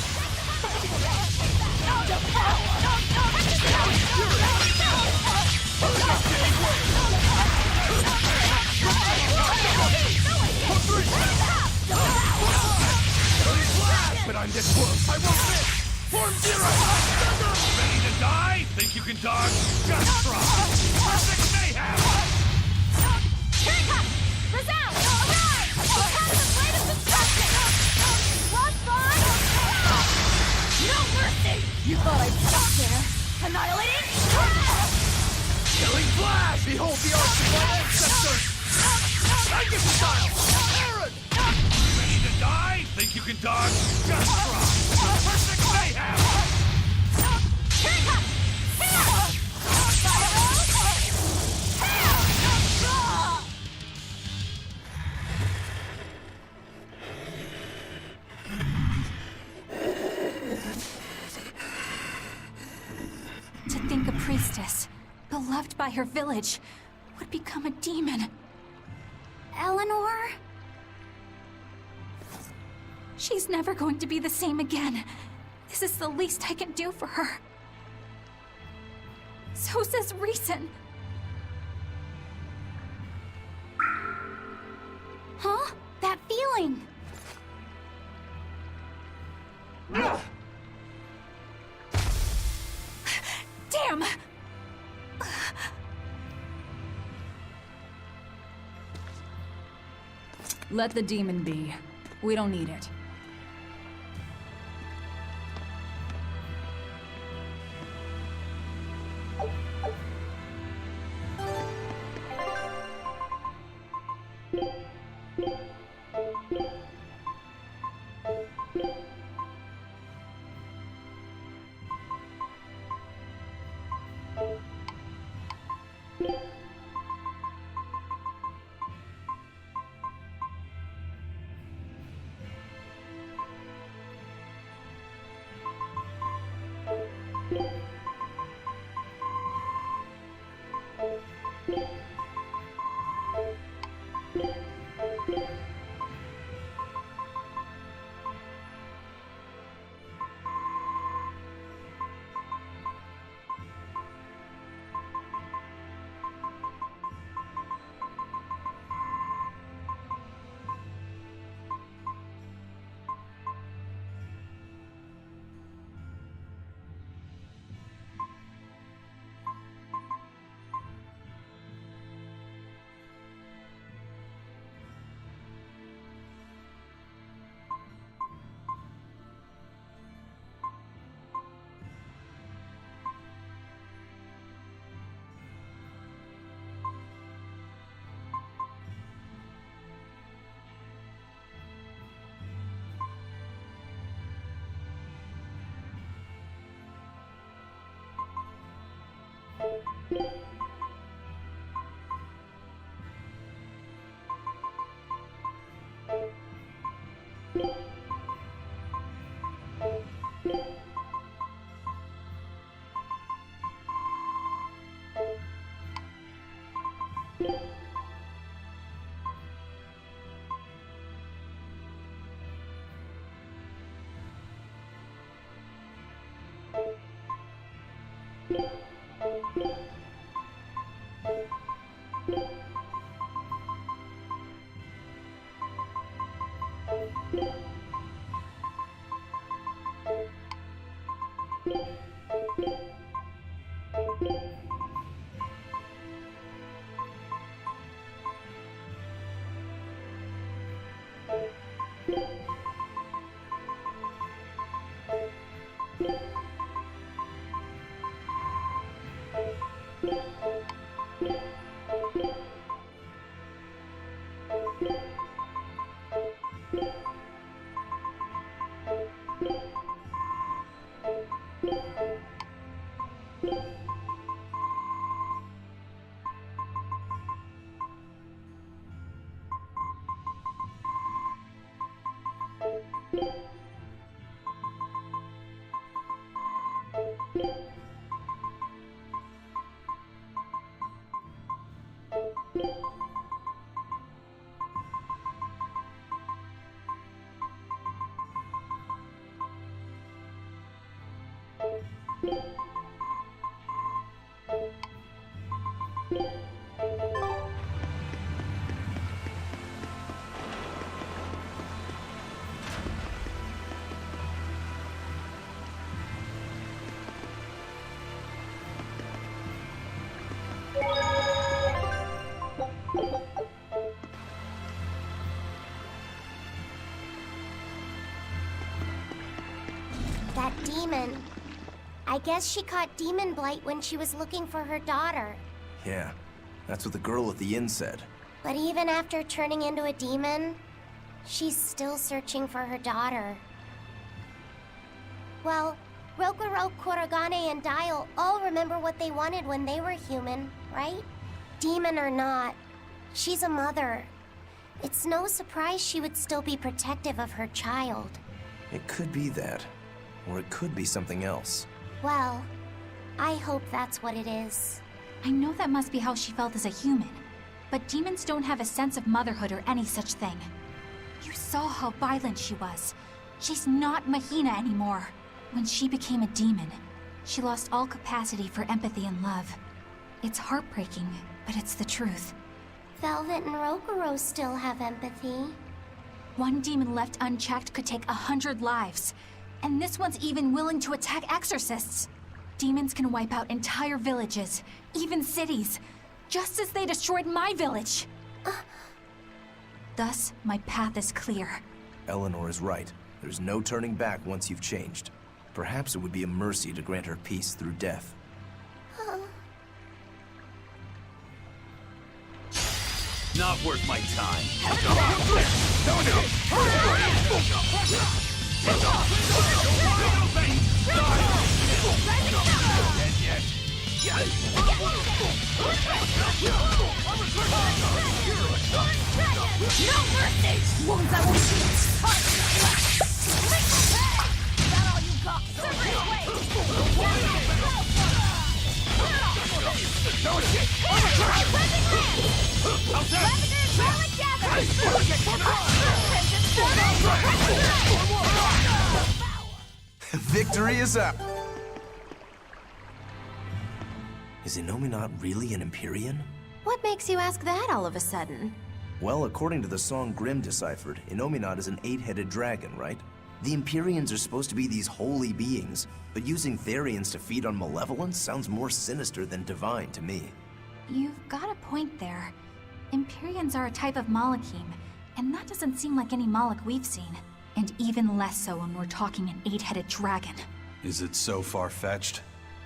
But I'm this close. I won't miss. Form zero. Ready to die? Think you can dodge? Just try. Perfect mayhem. Here it comes! Resound! Arise! Become the blade of destruction! Bloodbond! No mercy! You thought I'd stop there? Annihilating? Killing flash! Behold the arts of my ancestors! Tiger style! Aaron! Ready to die? Think you can dodge? Just try! Perfect mayhem! Here it comes! To think a priestess, beloved by her village, would become a demon. Eleanor? She's never going to be the same again. This is the least I can do for her. So says reason. Huh? That feeling! Damn! Let the demon be. We don't need it. That demon. I guess she caught demon blight when she was looking for her daughter. Yeah, that's what the girl at the inn said. But even after turning into a demon, she's still searching for her daughter. Well, Rokurok, Kuragane, and Dial all remember what they wanted when they were human, right? Demon or not, she's a mother. It's no surprise she would still be protective of her child. It could be that, or it could be something else. Well, I hope that's what it is. I know that must be how she felt as a human, but demons don't have a sense of motherhood or any such thing. You saw how violent she was. She's not Mahina anymore. When she became a demon, she lost all capacity for empathy and love. It's heartbreaking, but it's the truth. Velvet and Rokuro still have empathy. One demon left unchecked could take 100 lives. And this one's even willing to attack exorcists. Demons can wipe out entire villages, even cities, just as they destroyed my village. Thus, my path is clear. Eleanor is right. There's no turning back once you've changed. Perhaps it would be a mercy to grant her peace through death. Not worth my time. No mercy! Wounds I will shoot! Is that all you got? Victory is up! Is Innominat really an Empyrean? What makes you ask that all of a sudden? Well, according to the song Grimm deciphered, Innominat is an 8-headed dragon, right? The Empyreans are supposed to be these holy beings, but using Therians to feed on malevolence sounds more sinister than divine to me. You've got a point there. Empyreans are a type of Malachim, and that doesn't seem like any Malach we've seen. And even less so when we're talking an 8-headed dragon. Is it so far-fetched?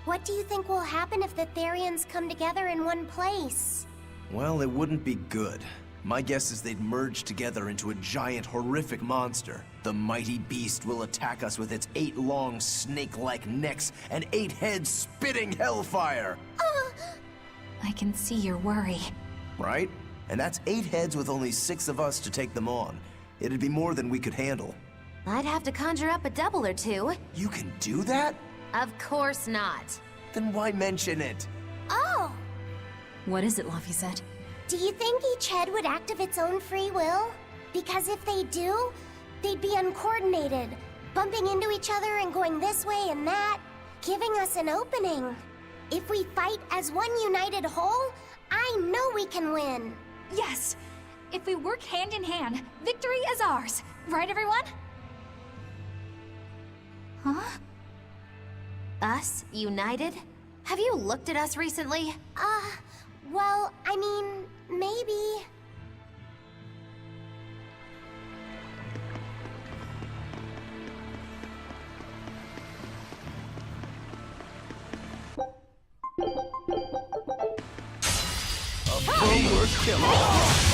What do you think will happen if the Therians come together in one place? Well, it wouldn't be good. My guess is they'd merge together into a giant, horrific monster. The mighty beast will attack us with its 8 long, snake-like necks and 8 heads spitting hellfire! I can see your worry. Right? And that's 8 heads with only 6 of us to take them on. It'd be more than we could handle. I'd have to conjure up a double or two. You can do that? Of course not. Then why mention it? Oh! What is it, Laphicet? Do you think each head would act of its own free will? Because if they do, they'd be uncoordinated, bumping into each other and going this way and that, giving us an opening. If we fight as one united whole, I know we can win. Yes! If we work hand in hand, victory is ours. Right, everyone? Huh? Us, united? Have you looked at us recently? Well, I mean, maybe. Homeward killer!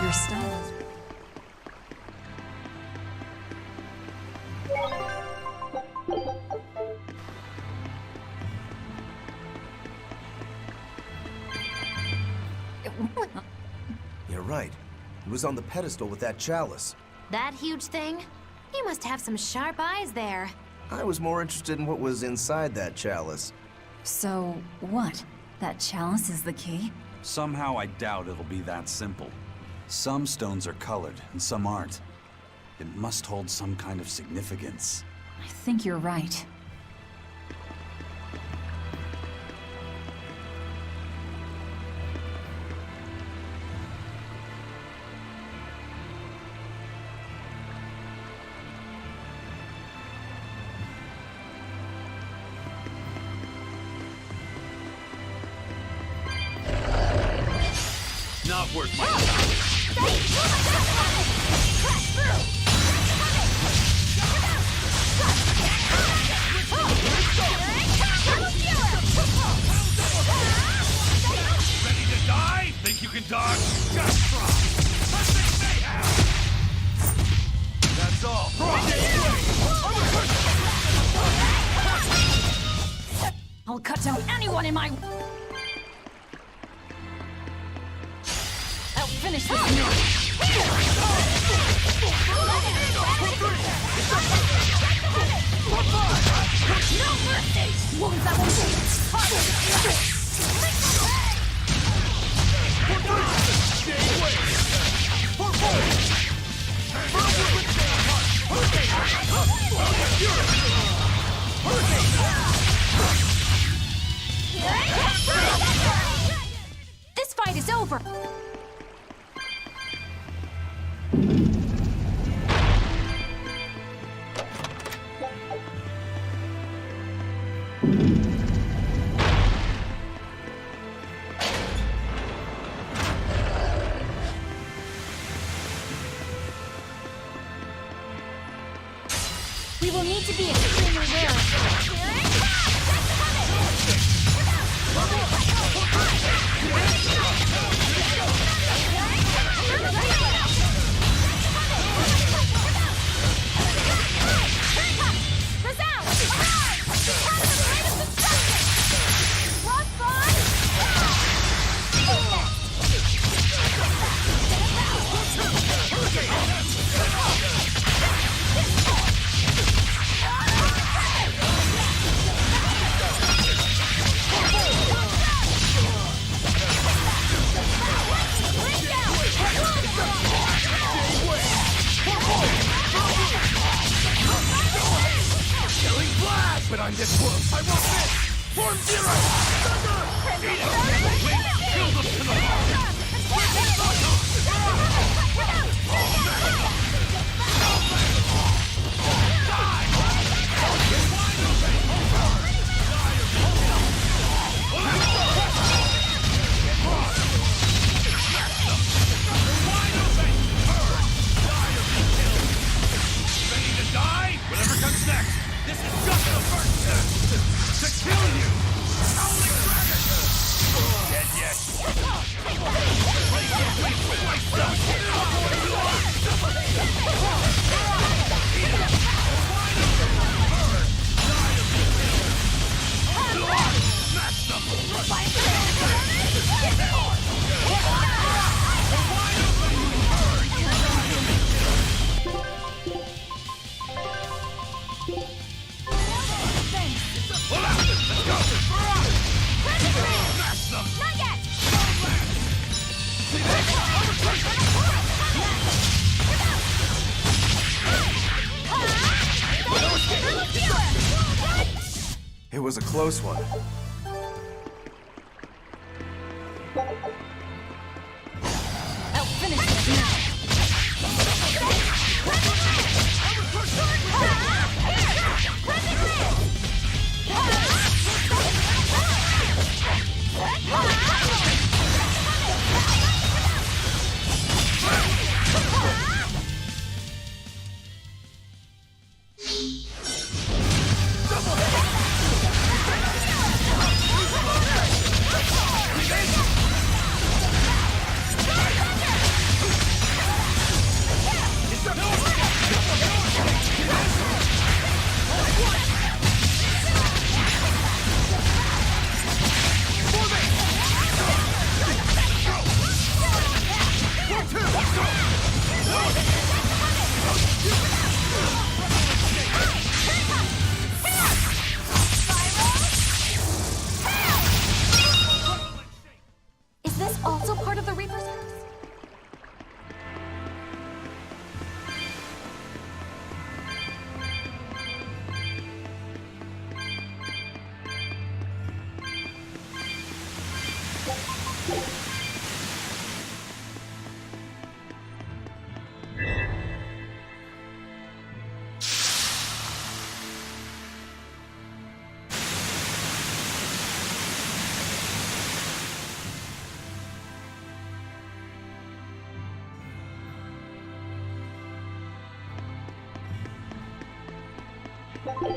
Your style is... You're right. It was on the pedestal with that chalice. That huge thing? You must have some sharp eyes there. I was more interested in what was inside that chalice. So, what? That chalice is the key? Somehow I doubt it'll be that simple. Some stones are colored, and some aren't. It must hold some kind of significance. I think you're right. Not worth my time. Ready to die? Think you can dodge? Just try. Perfect mayhem. That's all. I'll cut down anyone in my... I'll finish this now. No mercy! Wounds that won't This fight is over! We will need to be extremely wary. But I'm this close. I won't miss. Form zero. Thunder. Eat it. Wait. Kill them to the bone. Ready to die? Whatever comes next. This is just the first step! To kill you! Howling Dragon! Dead yet? Smash them! Let's go! Smash them! Not yet! It was a close one. I'll finish this now. I'll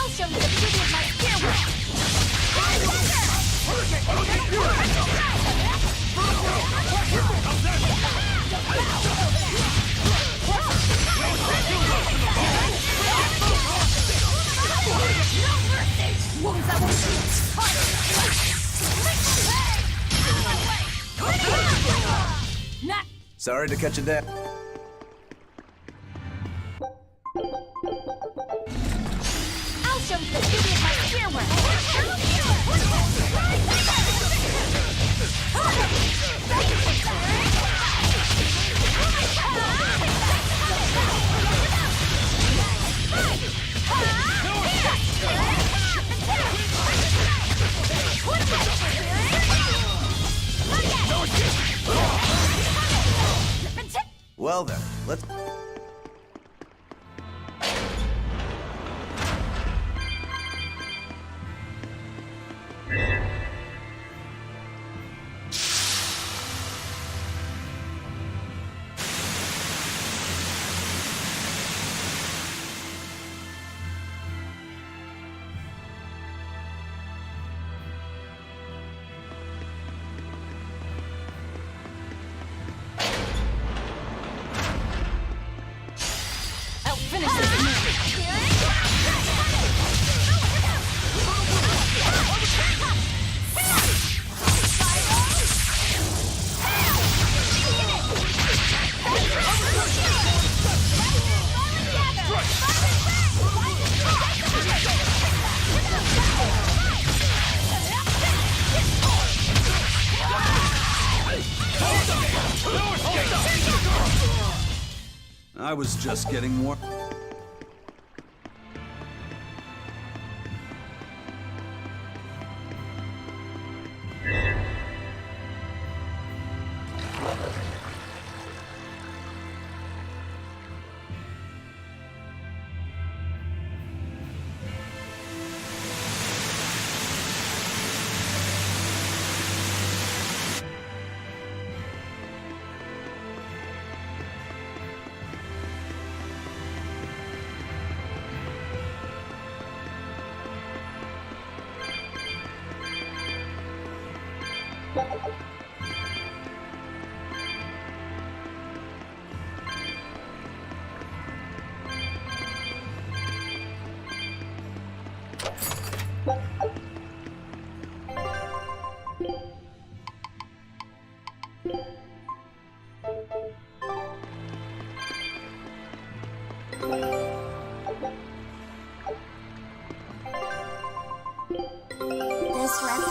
show you the beauty of my spear work! Wounds that will shoot! Sorry to cut you there. I'll show you the beauty of my spear work! Well then, let's... I was just getting warm. This wreck.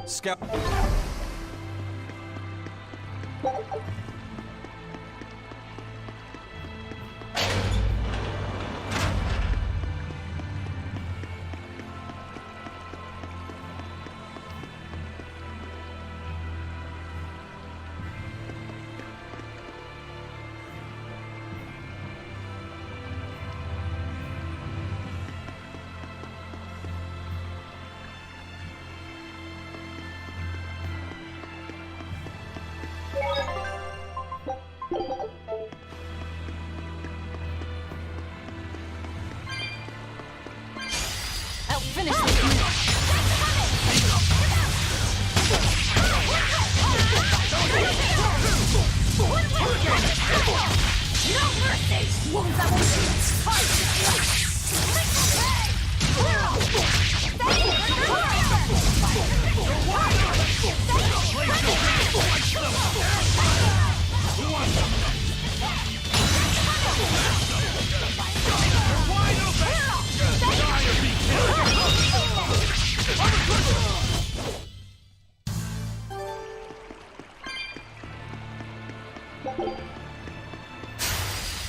Scout. I'll finish this! No mercy! Wounds that will shoot!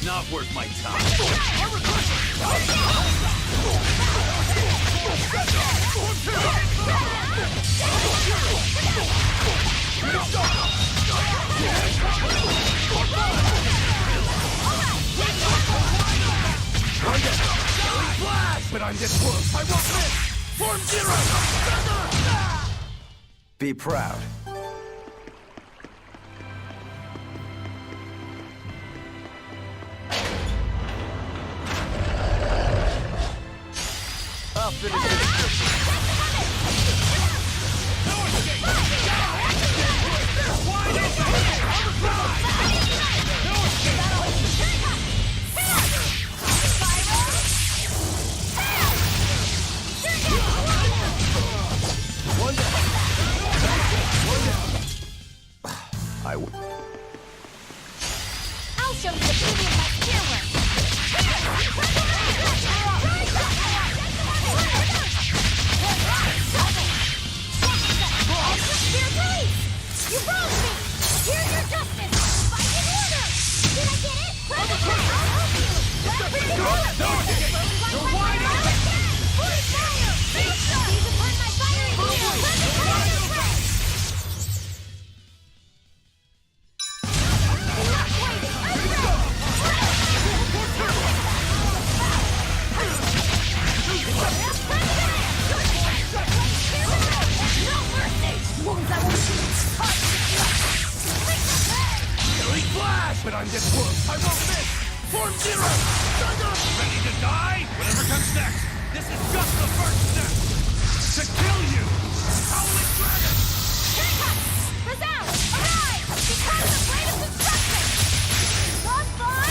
Not worth my time. Flash! But I'm this close. I won't miss. Form zero. Be proud. You wronged me! Here's your justice! Fight in order! Did I get it? Grab the fire! I'll help you! Grab pretty good! You're wide open! Force fire! These upon my firing wheel! Let me fire your prey! Enough waiting! No mercy! Wounds I won't shoot! Killing flash! But I'm this close! I won't miss! Form zero! Thunder! Ready to die? Whatever comes next! This is just the first step! To kill you! Howling dragon! Cut! Resound! Arise! Become the blade of destruction! Lost on!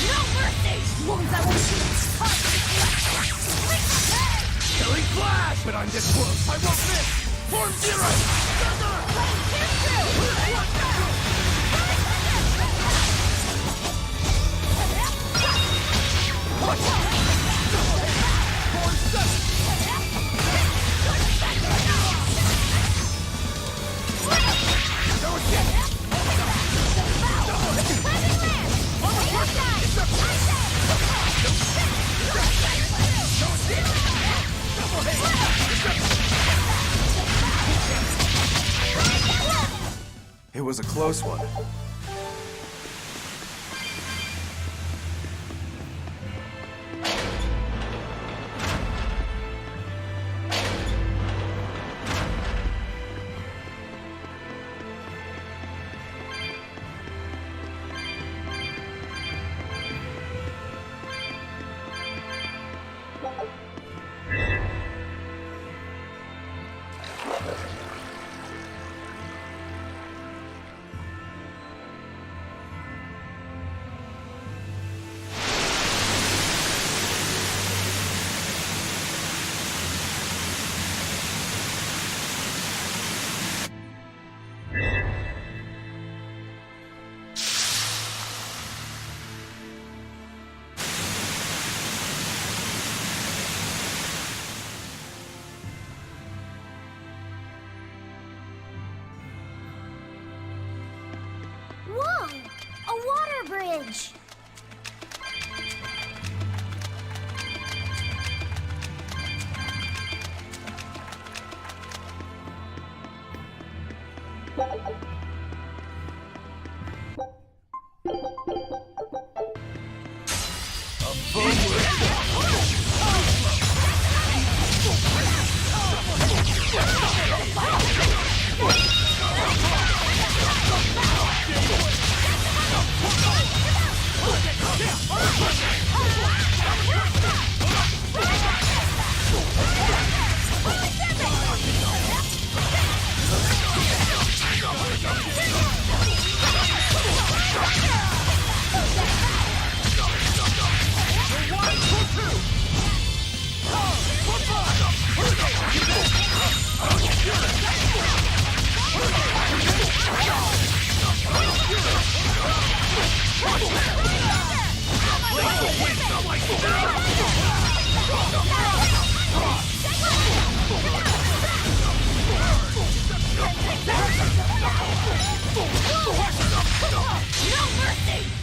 No mercy! Wounds I won't shoot! Killing flash! But I'm this close! I won't miss! Form zero! Thunder! Watch out! Form seven! Go again! It was a close one. Whoa! A water bridge!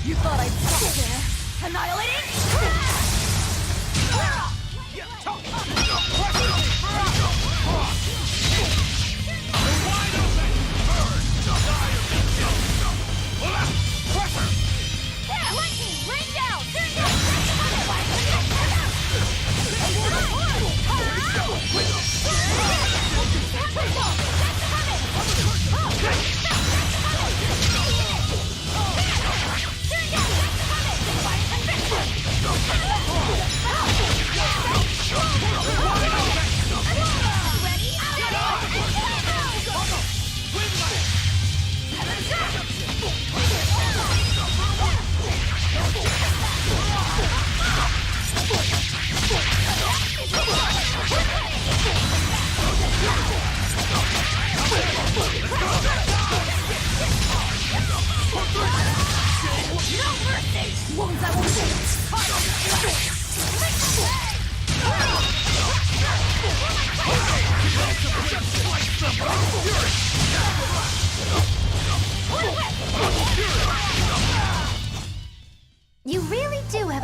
You thought I'd stop there? Annihilating? Slice them!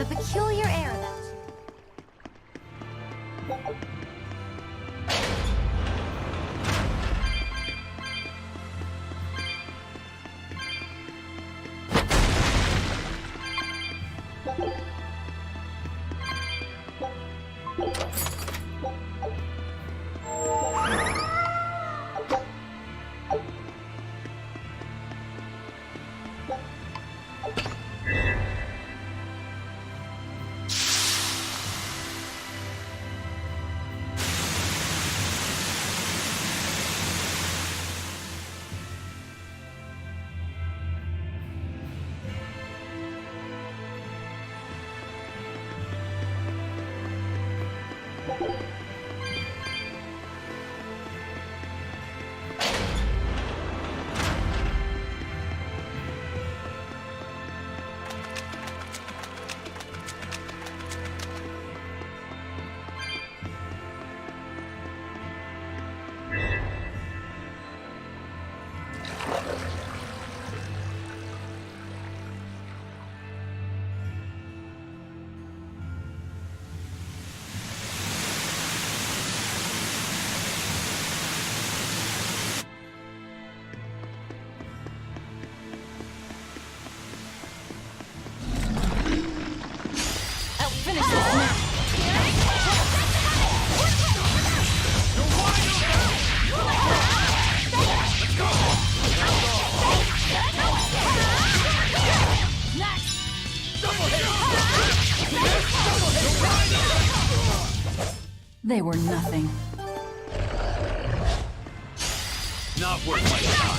a peculiar air about you. Finish this now! They were nothing. Not worth my time.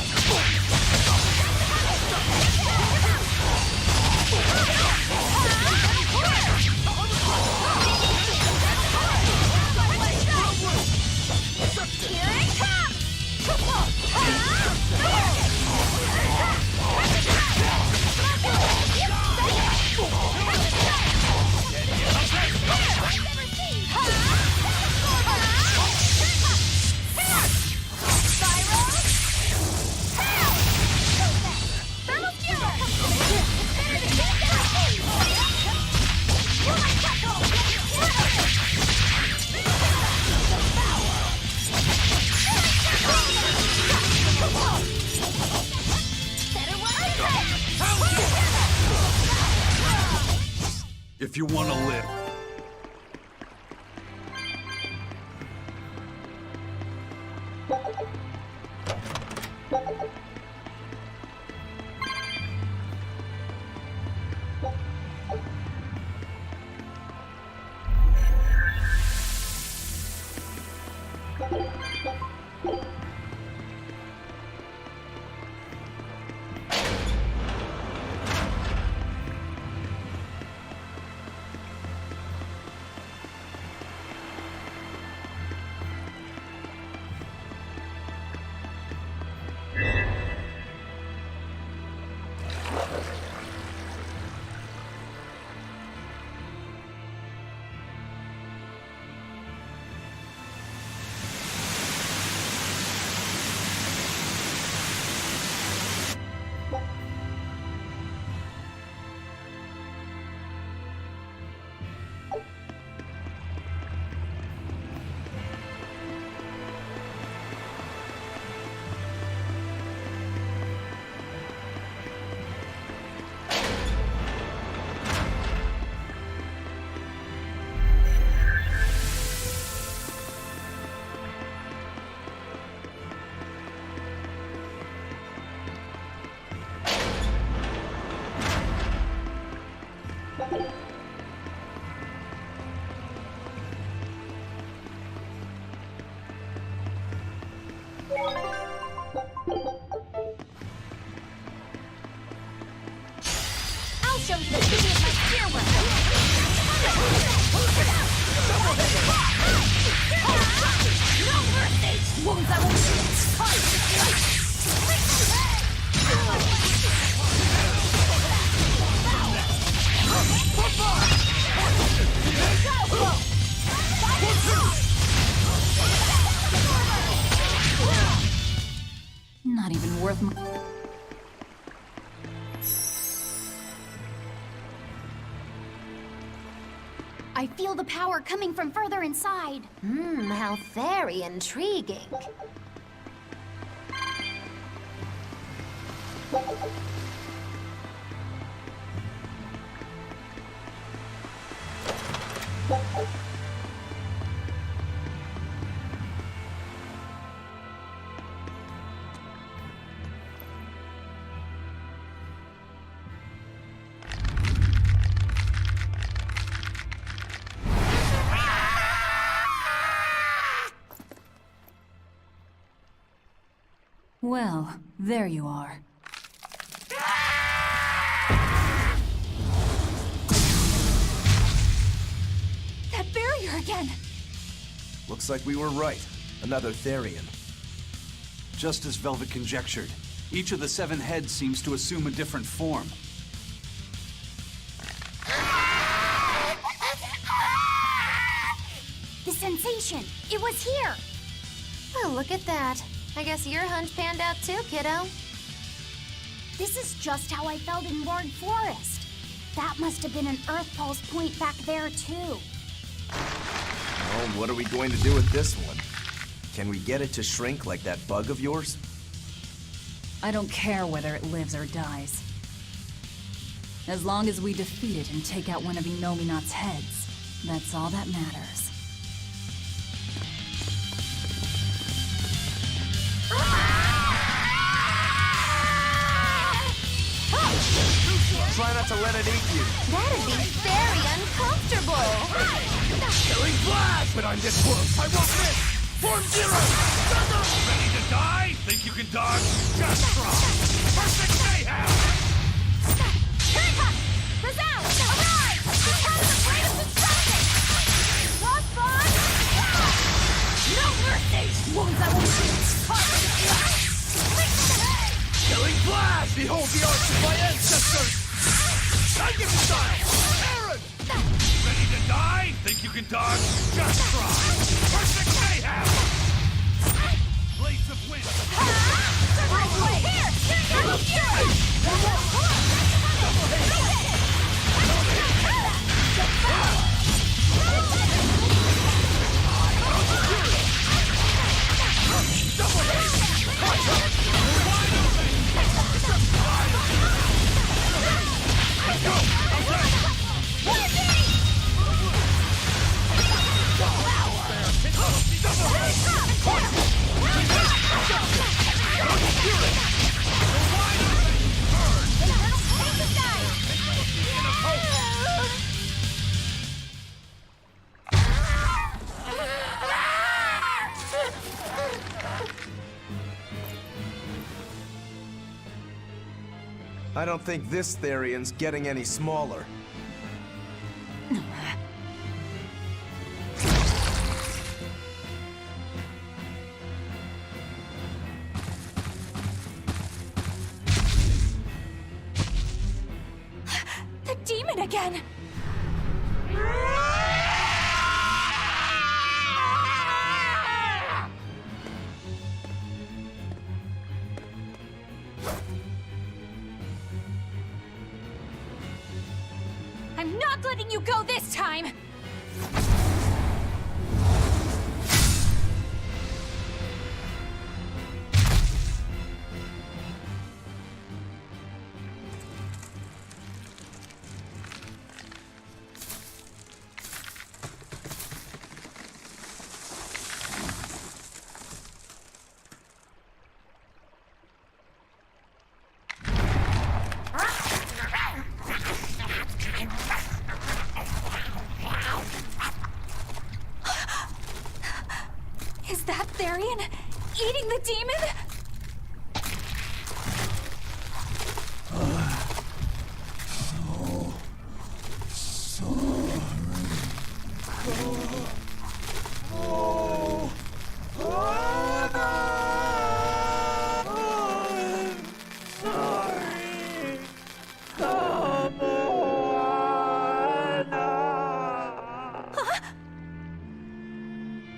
If you want to live. I'll show you the beauty of my spear work. No mercy! Wounds I won't shoot. Not even worth my... I feel the power coming from further inside. How very intriguing. Well, there you are. That barrier again! Looks like we were right. Another Therian. Just as Velvet conjectured, each of the 7 heads seems to assume a different form. The sensation! It was here! Well, look at that. I guess your hunch panned out too, kiddo. This is just how I felt in Ward Forest. That must have been an Earth Pulse point back there, too. Well, what are we going to do with this one? Can we get it to shrink like that bug of yours? I don't care whether it lives or dies. As long as we defeat it and take out one of Inominat's heads, that's all that matters. Try not to let it eat you. That'd be very uncomfortable. Killing flash! But I'm this close. I won't miss! Form zero! Thunder! Ready to die? Think you can dodge? Just try! Perfect mayhem! Cut! Resound! Arise! Become the blade of destruction! Crossbone! No mercy! Wounds I will shoot! Killing flash! Behold the arts of my ancestors! I give you style! Aaron! Ready to die? Think you can dodge? Just try! Perfect mayhem! Blades of wind! I don't think this Therian's getting any smaller. The demon again! I'm not letting you go this time! Is that Therian eating the demon?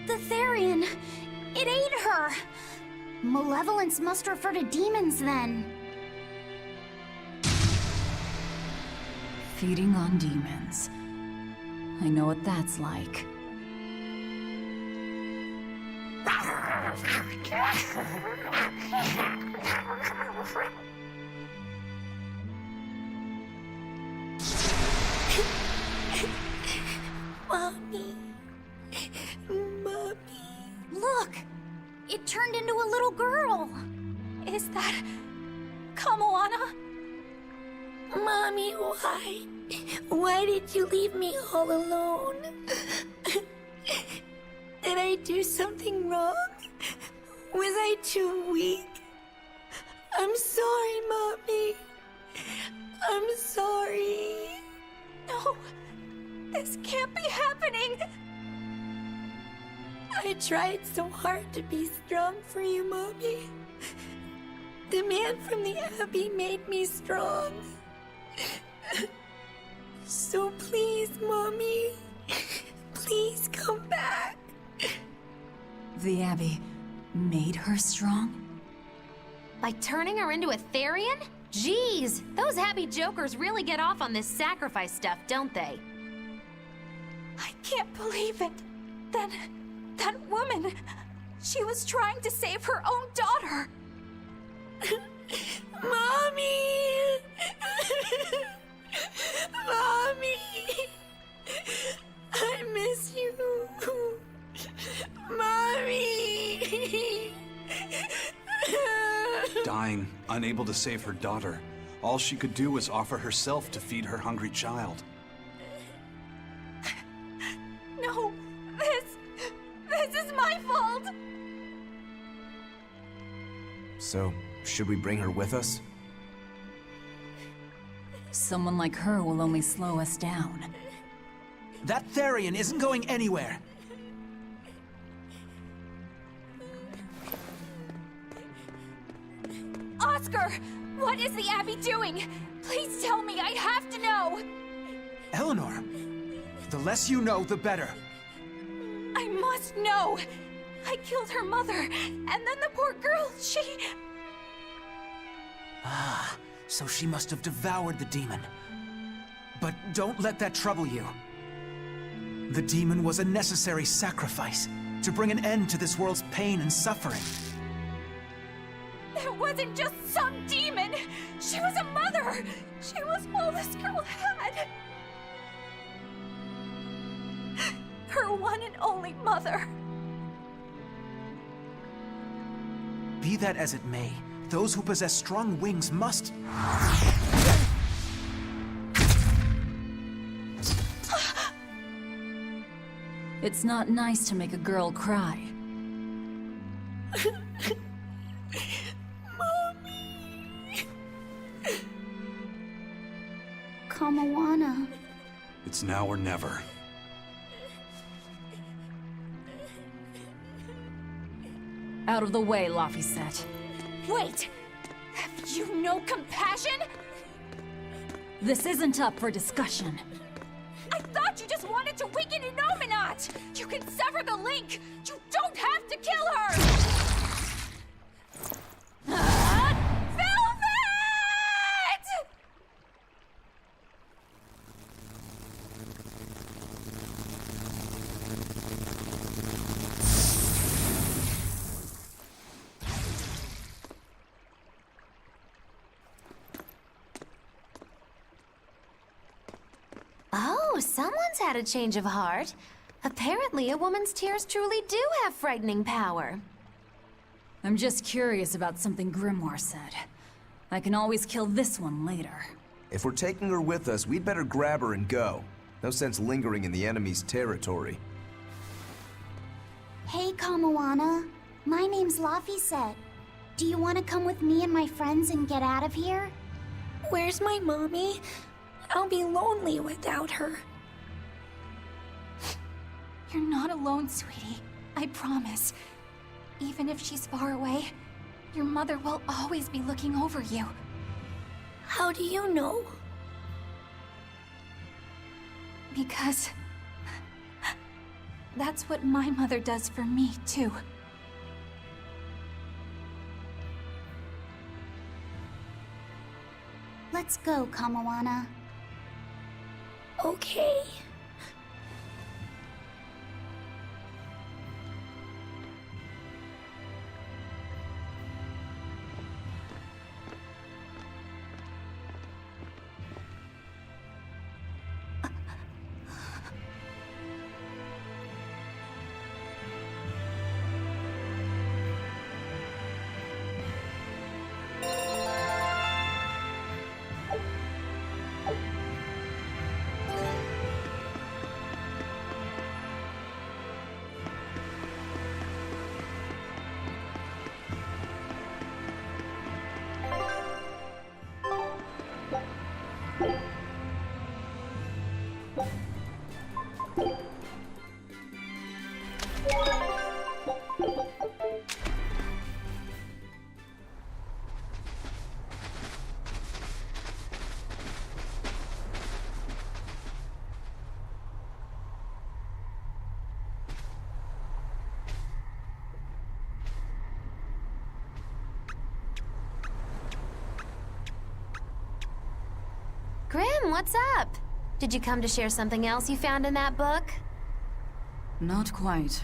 The Therian! It ate her! Malevolence must refer to demons, then. Feeding on demons. I know what that's like. Mommy. Mommy. Look! It turned into a little girl! Is that... Kamoana? Mommy, why? Why did you leave me all alone? Did I do something wrong? Was I too weak? I'm sorry, Mommy. I'm sorry. No, this can't be happening. I tried so hard to be strong for you, Mommy. The man from the Abbey made me strong. So please, Mommy, please come back. The Abbey made her strong? By turning her into a Therian? Jeez, those Abbey jokers really get off on this sacrifice stuff, don't they? I can't believe it. That woman, she was trying to save her own daughter. Mommy! Mommy! I miss you. Mommy! Dying, unable to save her daughter, all she could do was offer herself to feed her hungry child. No, this is my fault! So, should we bring her with us? Someone like her will only slow us down. That Therian isn't going anywhere. Oscar! What is the Abbey doing? Please tell me, I have to know! Eleanor, the less you know, the better. I must know! I killed her mother, and then the poor girl, she... Ah, so she must have devoured the demon. But don't let that trouble you. The demon was a necessary sacrifice to bring an end to this world's pain and suffering. It wasn't just some demon! She was a mother! She was all this girl had! Her one and only mother. Be that as it may, those who possess strong wings must... It's not nice to make a girl cry. Kamoana. It's now or never. Out of the way, Laphicet. Wait! Have you no compassion? This isn't up for discussion. I thought you just wanted to weaken Innominat! You can sever the link! You don't have to kill her! Velvet! Oh, someone's had a change of heart. Apparently, a woman's tears truly do have frightening power. I'm just curious about something Grimoire said. I can always kill this one later. If we're taking her with us, we'd better grab her and go. No sense lingering in the enemy's territory. Hey, Kamoana. My name's Laphicet. Do you want to come with me and my friends and get out of here? Where's my mommy? I'll be lonely without her. You're not alone, sweetie. I promise. Even if she's far away, your mother will always be looking over you. How do you know? Because... that's what my mother does for me, too. Let's go, Kamoana. Okay. Tim, what's up? Did you come to share something else you found in that book? Not quite.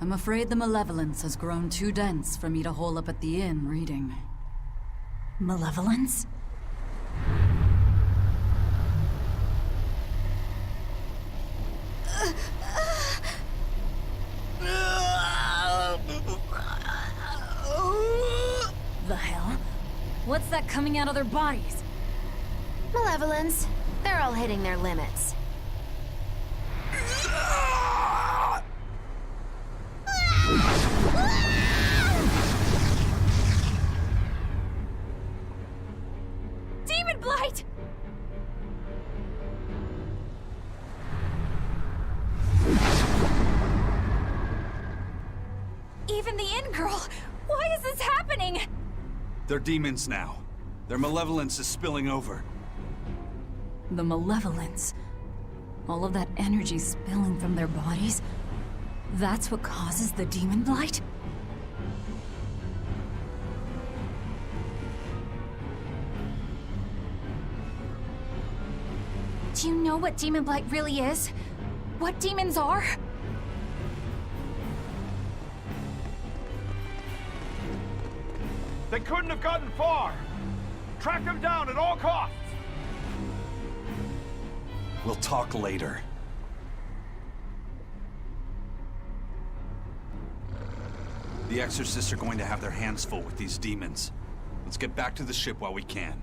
I'm afraid the malevolence has grown too dense for me to hole up at the inn reading. Malevolence? The hell? What's that coming out of their bodies? Malevolence. They're all hitting their limits. Demon Blight! Even the inn girl! Why is this happening? They're demons now. Their malevolence is spilling over. The malevolence. All of that energy spilling from their bodies. That's what causes the demon blight? Do you know what demon blight really is? What demons are? They couldn't have gotten far. Track them down at all costs. We'll talk later. The exorcists are going to have their hands full with these demons. Let's get back to the ship while we can.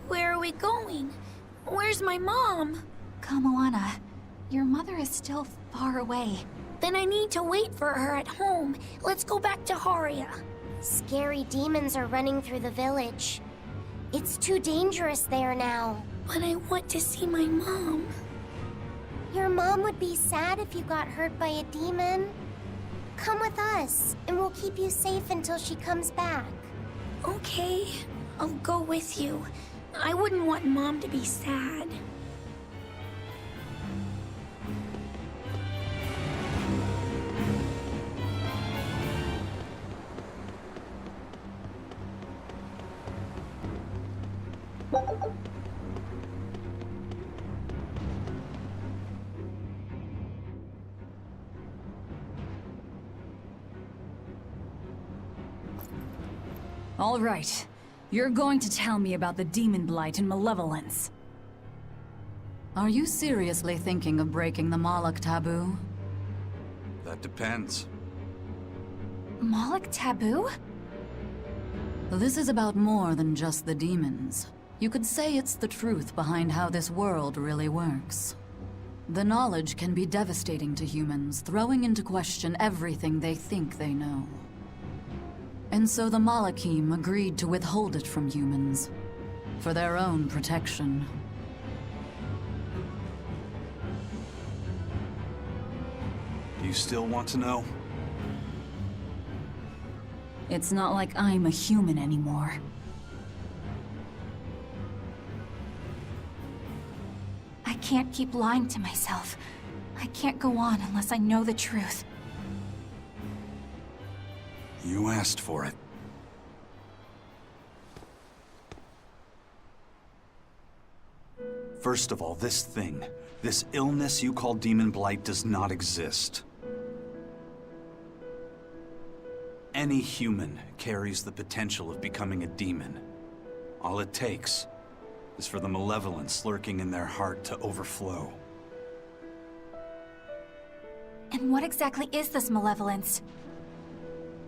Where are we going? Where's my mom? Kamoana, your mother is still far away. Then I need to wait for her at home. Let's go back to Haria. Scary demons are running through the village. It's too dangerous there now. But I want to see my mom. Your mom would be sad if you got hurt by a demon. Come with us, and we'll keep you safe until she comes back. Okay, I'll go with you. I wouldn't want Mom to be sad. All right. You're going to tell me about the demon blight and malevolence. Are you seriously thinking of breaking the Moloch taboo? That depends. Moloch taboo? This is about more than just the demons. You could say it's the truth behind how this world really works. The knowledge can be devastating to humans, throwing into question everything they think they know. And so the Malachim agreed to withhold it from humans. For their own protection. Do you still want to know? It's not like I'm a human anymore. I can't keep lying to myself. I can't go on unless I know the truth. You asked for it. First of all, this illness you call Demon Blight does not exist. Any human carries the potential of becoming a demon. All it takes is for the malevolence lurking in their heart to overflow. And what exactly is this malevolence?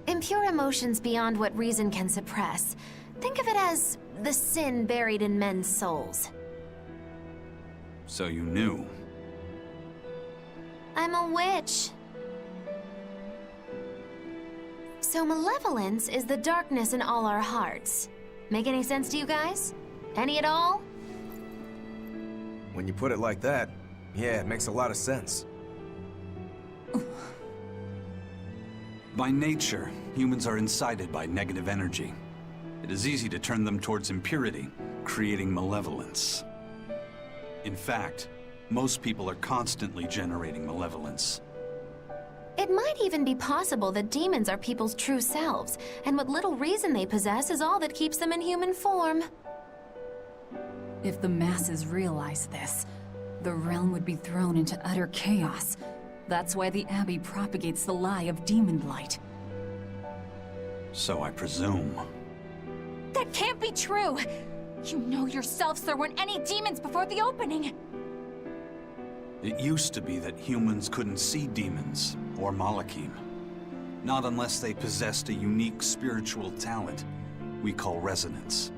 Impure emotions beyond what reason can suppress. Think of it as the sin buried in men's souls. So you knew. I'm a witch. So malevolence is the darkness in all our hearts. Make any sense to you guys? Any at all? When you put it like that, yeah, it makes a lot of sense. By nature, humans are incited by negative energy. It is easy to turn them towards impurity, creating malevolence. In fact, most people are constantly generating malevolence. It might even be possible that demons are people's true selves, and what little reason they possess is all that keeps them in human form. If the masses realize this, the realm would be thrown into utter chaos. That's why the Abbey propagates the lie of Demon Blight. So I presume. That can't be true! You know yourselves there weren't any demons before the opening! It used to be that humans couldn't see demons, or Malachim. Not unless they possessed a unique spiritual talent we call resonance.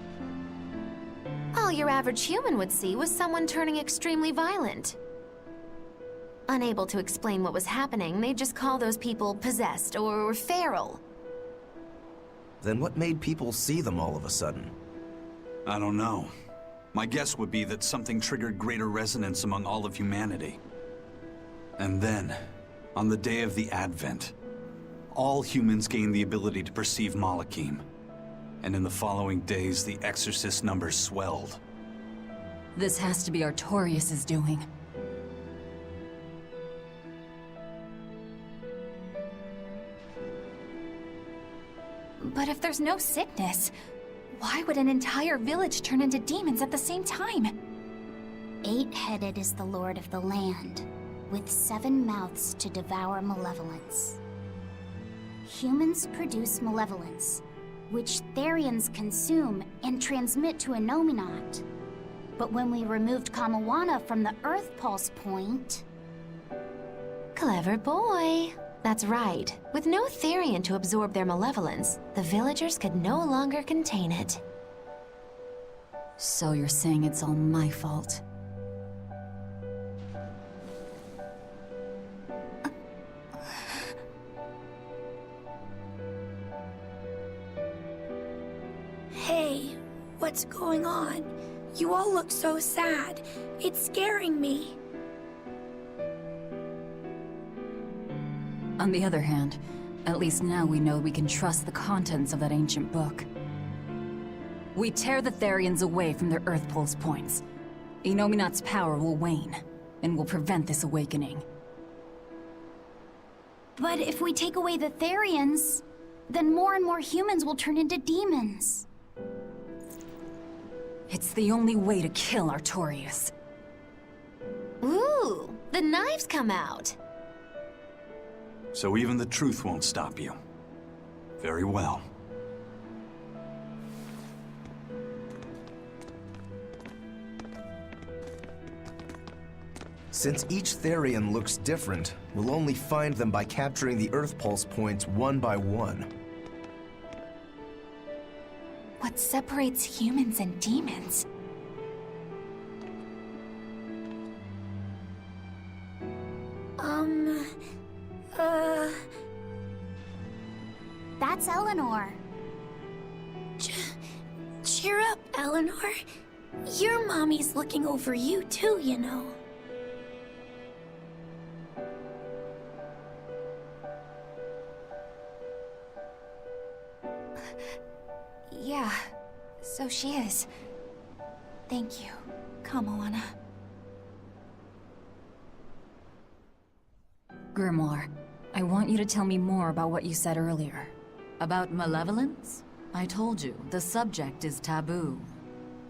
All your average human would see was someone turning extremely violent. Unable to explain what was happening, they'd just call those people possessed or feral. Then what made people see them all of a sudden? I don't know. My guess would be that something triggered greater resonance among all of humanity. And then, on the day of the Advent, all humans gained the ability to perceive Malachim. And in the following days, the exorcist numbers swelled. This has to be Artorias' doing. But if there's no sickness, why would an entire village turn into demons at the same time? 8-headed is the lord of the land, with 7 mouths to devour malevolence. Humans produce malevolence, which Therians consume and transmit to Innominat. But when we removed Kamawana from the Earth Pulse point... Clever boy. That's right. With no Therian to absorb their malevolence, the villagers could no longer contain it. So you're saying it's all my fault? Hey, what's going on? You all look so sad. It's scaring me. On the other hand, at least now we know we can trust the contents of that ancient book. We tear the Therians away from their Earth Pulse points. Innominat's power will wane, and will prevent this awakening. But if we take away the Therians, then more and more humans will turn into demons. It's the only way to kill Artorias. Ooh, the knives come out. So even the truth won't stop you. Very well. Since each Therian looks different, we'll only find them by capturing the Earth Pulse points one by one. What separates humans and demons? That's Eleanor. Cheer up, Eleanor, your mommy's looking over you too, you know. Yeah, so she is. Thank you, Kamala. Grimoire, I want you to tell me more about what you said earlier. About malevolence? I told you, the subject is taboo.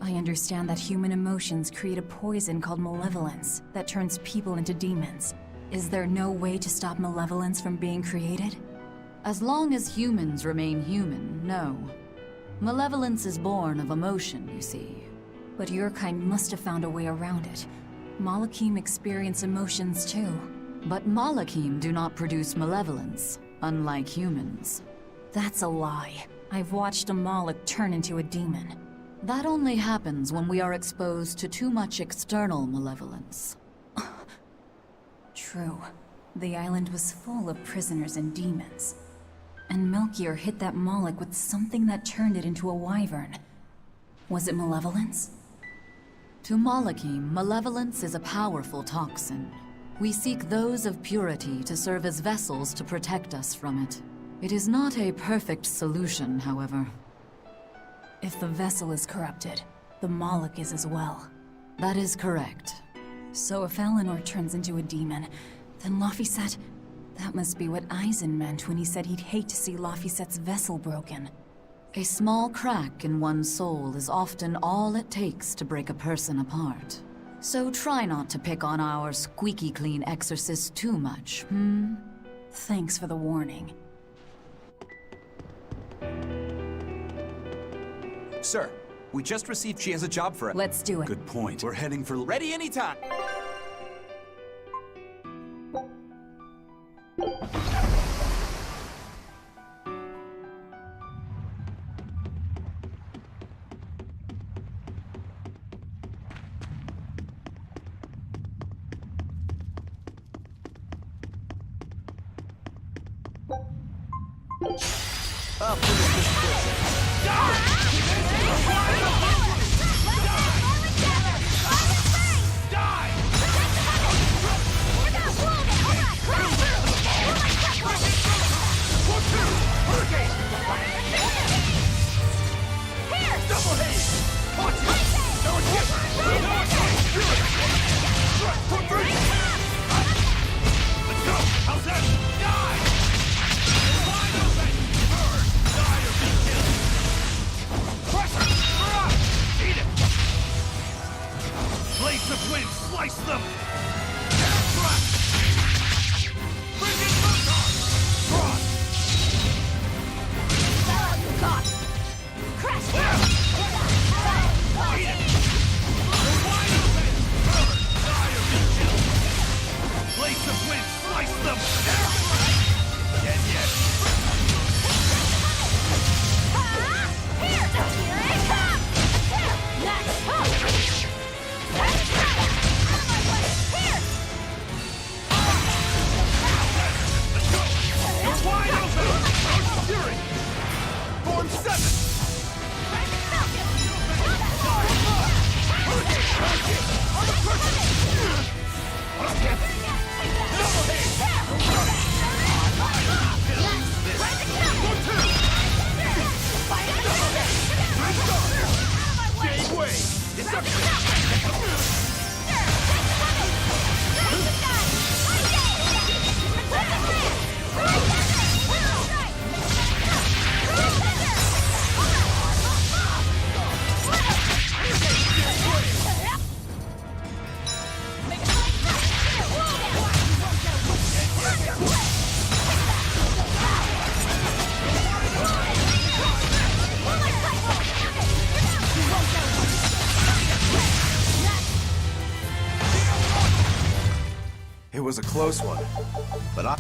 I understand that human emotions create a poison called malevolence that turns people into demons. Is there no way to stop malevolence from being created? As long as humans remain human, no. Malevolence is born of emotion, you see. But your kind must have found a way around it. Malakim experience emotions too. But Malakim do not produce malevolence, unlike humans. That's a lie. I've watched a Malak turn into a demon. That only happens when we are exposed to too much external malevolence. True. The island was full of prisoners and demons. And Melchior hit that Malak with something that turned it into a wyvern. Was it malevolence? To Malakim, malevolence is a powerful toxin. We seek those of purity to serve as vessels to protect us from it. It is not a perfect solution, however. If the vessel is corrupted, the Malak is as well. That is correct. So if Eleanor turns into a demon, then Laphicet... That must be what Eisen meant when he said he'd hate to see Laphicet's vessel broken. A small crack in one's soul is often all it takes to break a person apart. So try not to pick on our squeaky clean exorcist too much, hmm? Thanks for the warning. Sir, we just received she has a job for us. Let's do it. Good point. We're heading for... Ready anytime! Blades of wind, slice them! Blades of wind, slice them! Yes, yes! Here it comes! Next hook! You're wide open! Fury! Form 7! Jade Way! It's up! It was a close one, but I...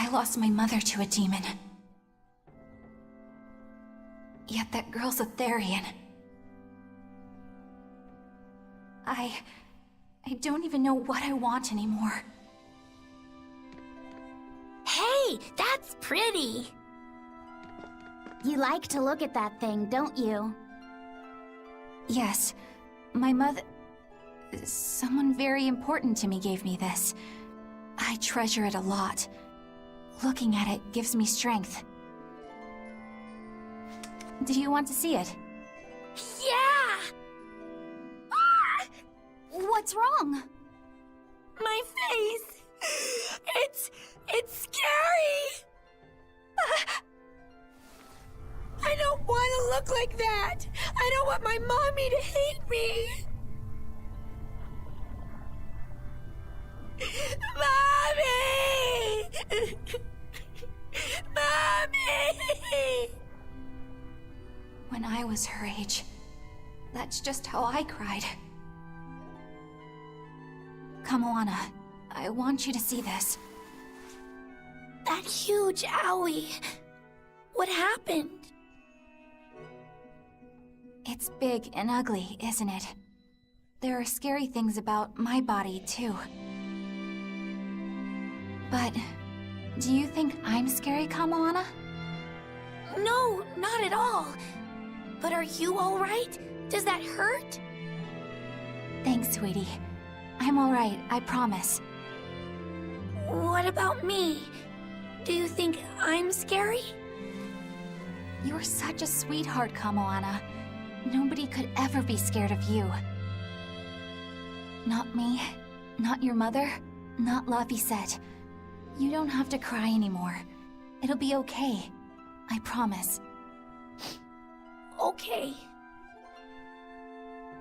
I lost my mother to a demon. Yet that girl's a Therian. I don't even know what I want anymore. Hey, that's pretty! You like to look at that thing, don't you? Yes, my mother... Someone very important to me gave me this. I treasure it a lot. Looking at it gives me strength. Do you want to see it? Yeah! Ah! What's wrong? My face! It's scary! I don't want to look like that! I don't want my mommy to hate me! Mommy! Mommy! When I was her age, that's just how I cried. Kamoana, I want you to see this. That huge owie. What happened? It's big and ugly, isn't it? There are scary things about my body, too. But do you think I'm scary, Kamoana? No, not at all. But are you alright? Does that hurt? Thanks, sweetie. I'm alright, I promise. What about me? Do you think I'm scary? You're such a sweetheart, Kamoana. Nobody could ever be scared of you. Not me, not your mother, not Laphicet. You don't have to cry anymore. It'll be okay. I promise. Okay.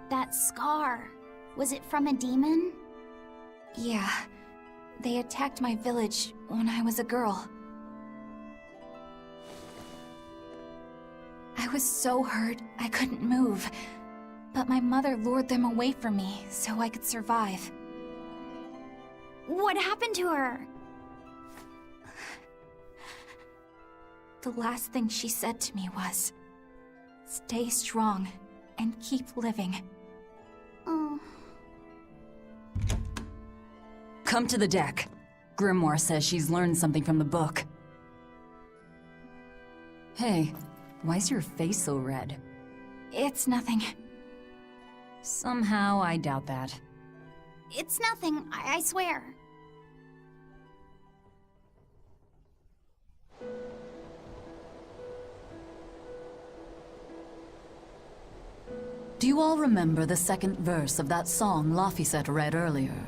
That scar, was it from a demon? Yeah. They attacked my village when I was a girl. I was so hurt, I couldn't move. But my mother lured them away from me so I could survive. What happened to her? The last thing she said to me was, "Stay strong and keep living." Oh. Come to the deck. Grimoire says she's learned something from the book. Hey, why's your face so red? It's nothing. Somehow, I doubt that. It's nothing, I swear. Do you all remember the second verse of that song Laphicet read earlier?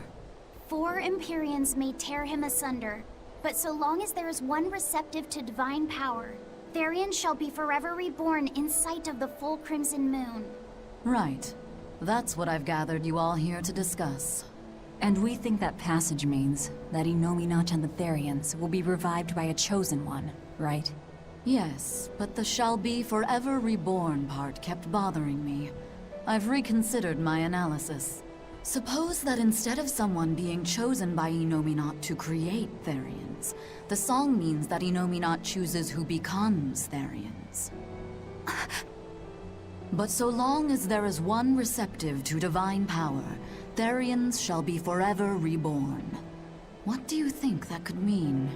4 Empyreans may tear him asunder, but so long as there is one receptive to divine power, Therian shall be forever reborn in sight of the full crimson moon. Right. That's what I've gathered you all here to discuss. And we think that passage means that Innominat and the Therians will be revived by a chosen one, right? Yes, but the shall be forever reborn part kept bothering me. I've reconsidered my analysis. Suppose that instead of someone being chosen by Innominat to create Therians, the song means that Innominat chooses who becomes Therians. But so long as there is one receptive to divine power, Therians shall be forever reborn. What do you think that could mean?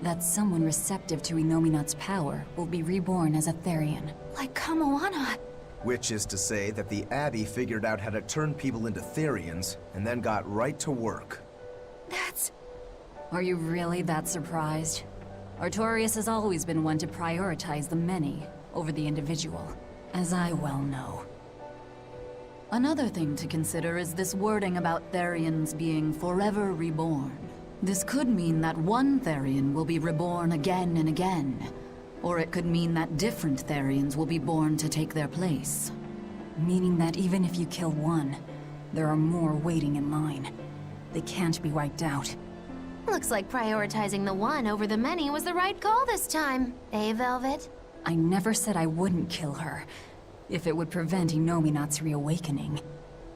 That someone receptive to Innominat's power will be reborn as a Therian. Like Kamoana. Which is to say that the Abbey figured out how to turn people into Therians, and then got right to work. That's... Are you really that surprised? Artorias has always been one to prioritize the many over the individual, as I well know. Another thing to consider is this wording about Therians being forever reborn. This could mean that one Therian will be reborn again and again, or it could mean that different Therians will be born to take their place. Meaning that even if you kill one, there are more waiting in line. They can't be wiped out. Looks like prioritizing the one over the many was the right call this time, eh, Velvet? I never said I wouldn't kill her, if it would prevent Innominat's reawakening.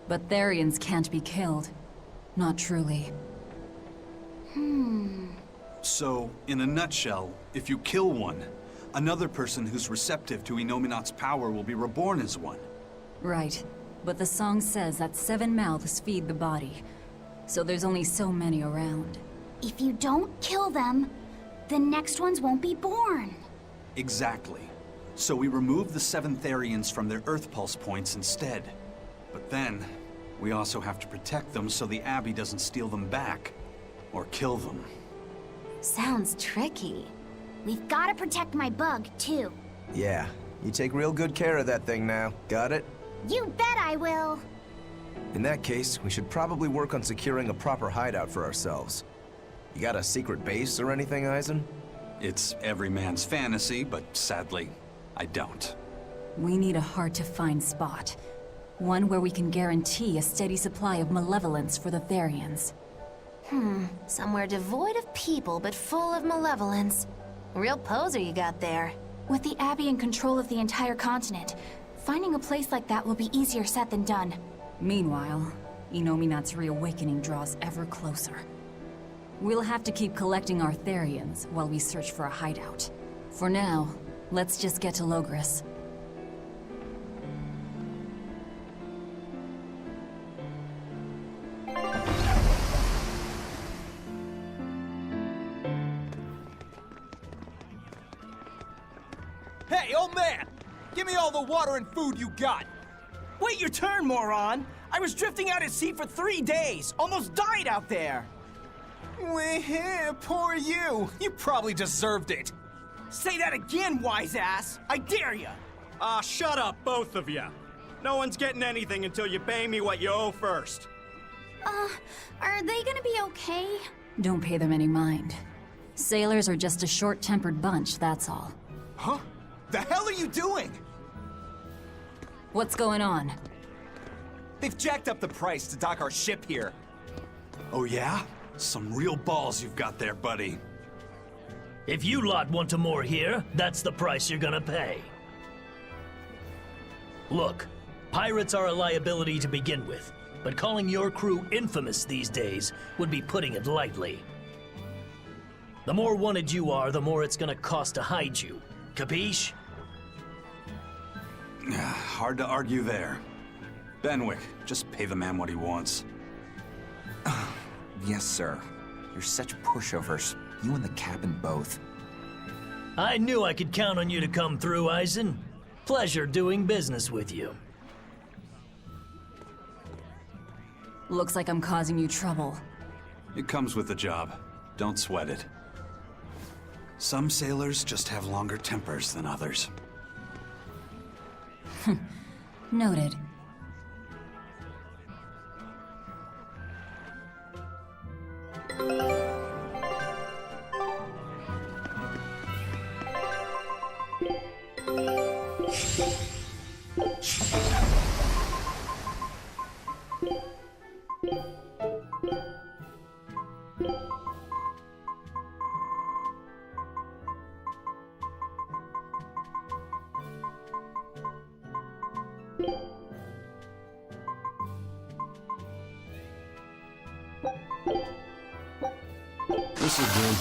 But Therians can't be killed. Not truly. So, in a nutshell, if you kill one, another person who's receptive to Inominat's power will be reborn as one. Right. But the song says that 7 mouths feed the body. So there's only so many around. If you don't kill them, the next ones won't be born. Exactly. So we remove the 7 Therians from their Earth Pulse points instead. But then, we also have to protect them so the Abbey doesn't steal them back. Or kill them. Sounds tricky. We've got to protect my bug, too. Yeah, you take real good care of that thing now. Got it? You bet I will. In that case, we should probably work on securing a proper hideout for ourselves. You got a secret base or anything, Eisen? It's every man's fantasy, but sadly, I don't. We need a hard-to-find spot. One where we can guarantee a steady supply of malevolence for the Therians. Somewhere devoid of people but full of malevolence. Real poser you got there. With the Abbey in control of the entire continent, finding a place like that will be easier said than done. Meanwhile, Inominat's reawakening draws ever closer. We'll have to keep collecting our Therians while we search for a hideout. For now, let's just get to Logris. Hey, old man! Give me all the water and food you got! Wait your turn, moron! I was drifting out at sea for 3 days! Almost died out there! Poor you! You probably deserved it! Say that again, wise ass! I dare ya! Shut up, both of you! No one's getting anything until you pay me what you owe first. Are they gonna be okay? Don't pay them any mind. Sailors are just a short-tempered bunch, that's all. Huh? The hell are you doing? What's going on? They've jacked up the price to dock our ship here. Oh yeah? Some real balls you've got there, buddy. If you lot want to moor here, that's the price you're gonna pay. Look, pirates are a liability to begin with, but calling your crew infamous these days would be putting it lightly. The more wanted you are, the more it's gonna cost to hide you. Capiche? Hard to argue there. Benwick, just pay the man what he wants. Yes, sir. You're such pushovers. You and the captain both. I knew I could count on you to come through, Eisen. Pleasure doing business with you. Looks like I'm causing you trouble. It comes with the job. Don't sweat it. Some sailors just have longer tempers than others. Noted. This is good.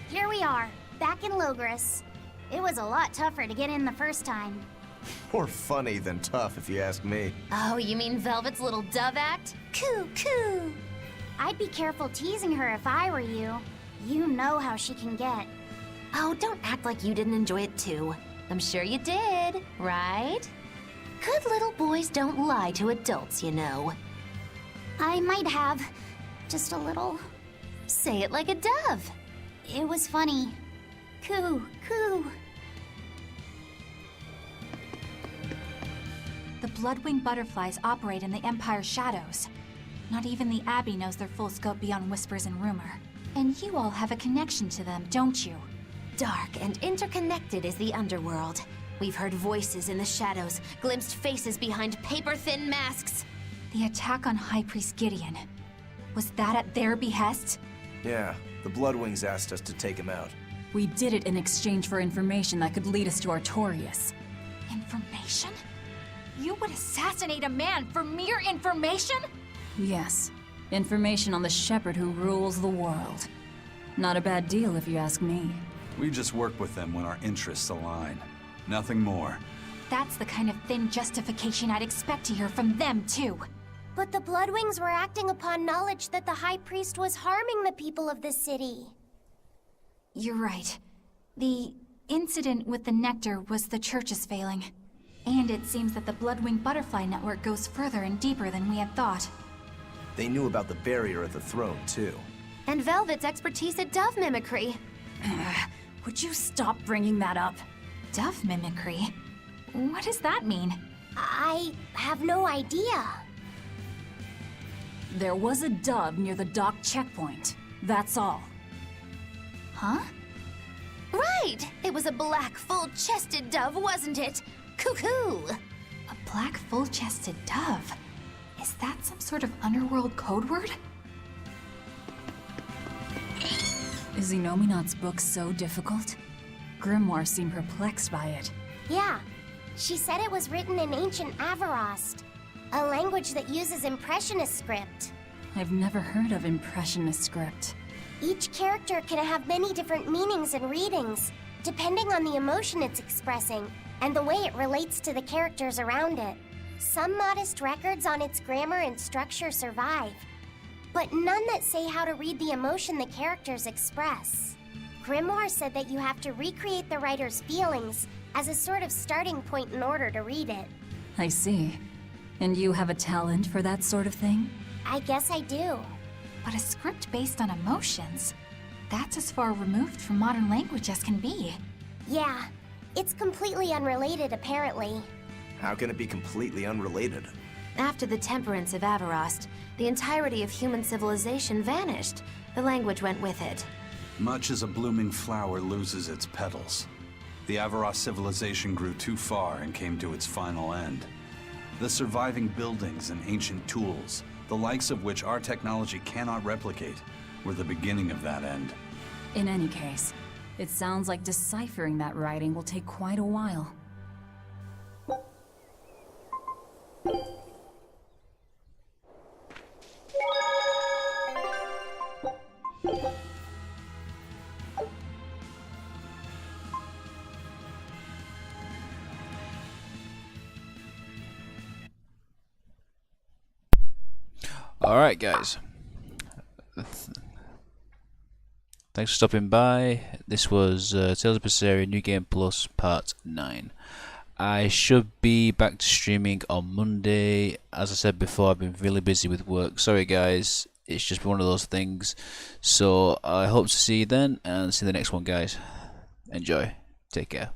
Here we are, back in Logris. It was a lot tougher to get in the first time. More funny than tough, if you ask me. Oh, you mean Velvet's little dove act? Coo, coo. I'd be careful teasing her if I were you. You know how she can get. Oh, don't act like you didn't enjoy it too. I'm sure you did, right? Good little boys don't lie to adults, you know. I might have. Just a little. Say it like a dove. It was funny. Coo, coo. The Bloodwing butterflies operate in the Empire's shadows. Not even the Abbey knows their full scope beyond whispers and rumor. And you all have a connection to them, don't you? Dark and interconnected is the underworld. We've heard voices in the shadows, glimpsed faces behind paper-thin masks. The attack on High Priest Gideon. Was that at their behest? Yeah, the Bloodwings asked us to take him out. We did it in exchange for information that could lead us to Artorias. Information? You would assassinate a man for mere information? Yes. Information on the shepherd who rules the world. Not a bad deal if you ask me. We just work with them when our interests align. Nothing more. That's the kind of thin justification I'd expect to hear from them, too. But the Bloodwings were acting upon knowledge that the High Priest was harming the people of the city. You're right. The incident with the nectar was the church's failing. And it seems that the Bloodwing Butterfly Network goes further and deeper than we had thought. They knew about the barrier at the throne, too. And Velvet's expertise at dove mimicry. Would you stop bringing that up? Dove mimicry? What does that mean? I have no idea. There was a dove near the dock checkpoint. That's all. Huh? Right! It was a black, full-chested dove, wasn't it? Cuckoo! A black, full-chested dove? Is that some sort of underworld code word? Is Inominat's book so difficult? Grimoire seemed perplexed by it. Yeah. She said it was written in ancient Avarost, a language that uses Impressionist script. I've never heard of Impressionist script. Each character can have many different meanings and readings, depending on the emotion it's expressing and the way it relates to the characters around it. Some modest records on its grammar and structure survive, but none that say how to read the emotion the characters express. Grimoire said that you have to recreate the writer's feelings as a sort of starting point in order to read it. I see. And you have a talent for that sort of thing? I guess I do. But a script based on emotions? That's as far removed from modern language as can be. Yeah, it's completely unrelated apparently. How can it be completely unrelated? After the temperance of Avarost, the entirety of human civilization vanished. The language went with it. Much as a blooming flower loses its petals, the Avarost civilization grew too far and came to its final end. The surviving buildings and ancient tools, the likes of which our technology cannot replicate, were the beginning of that end. In any case, it sounds like deciphering that writing will take quite a while. Alright guys, thanks for stopping by. This was Tales of Berseria New Game Plus Part 9. I should be back to streaming on Monday. As I said before, I've been really busy with work. Sorry guys, it's just one of those things. So I hope to see you then, and see you in the next one guys. Enjoy. Take care.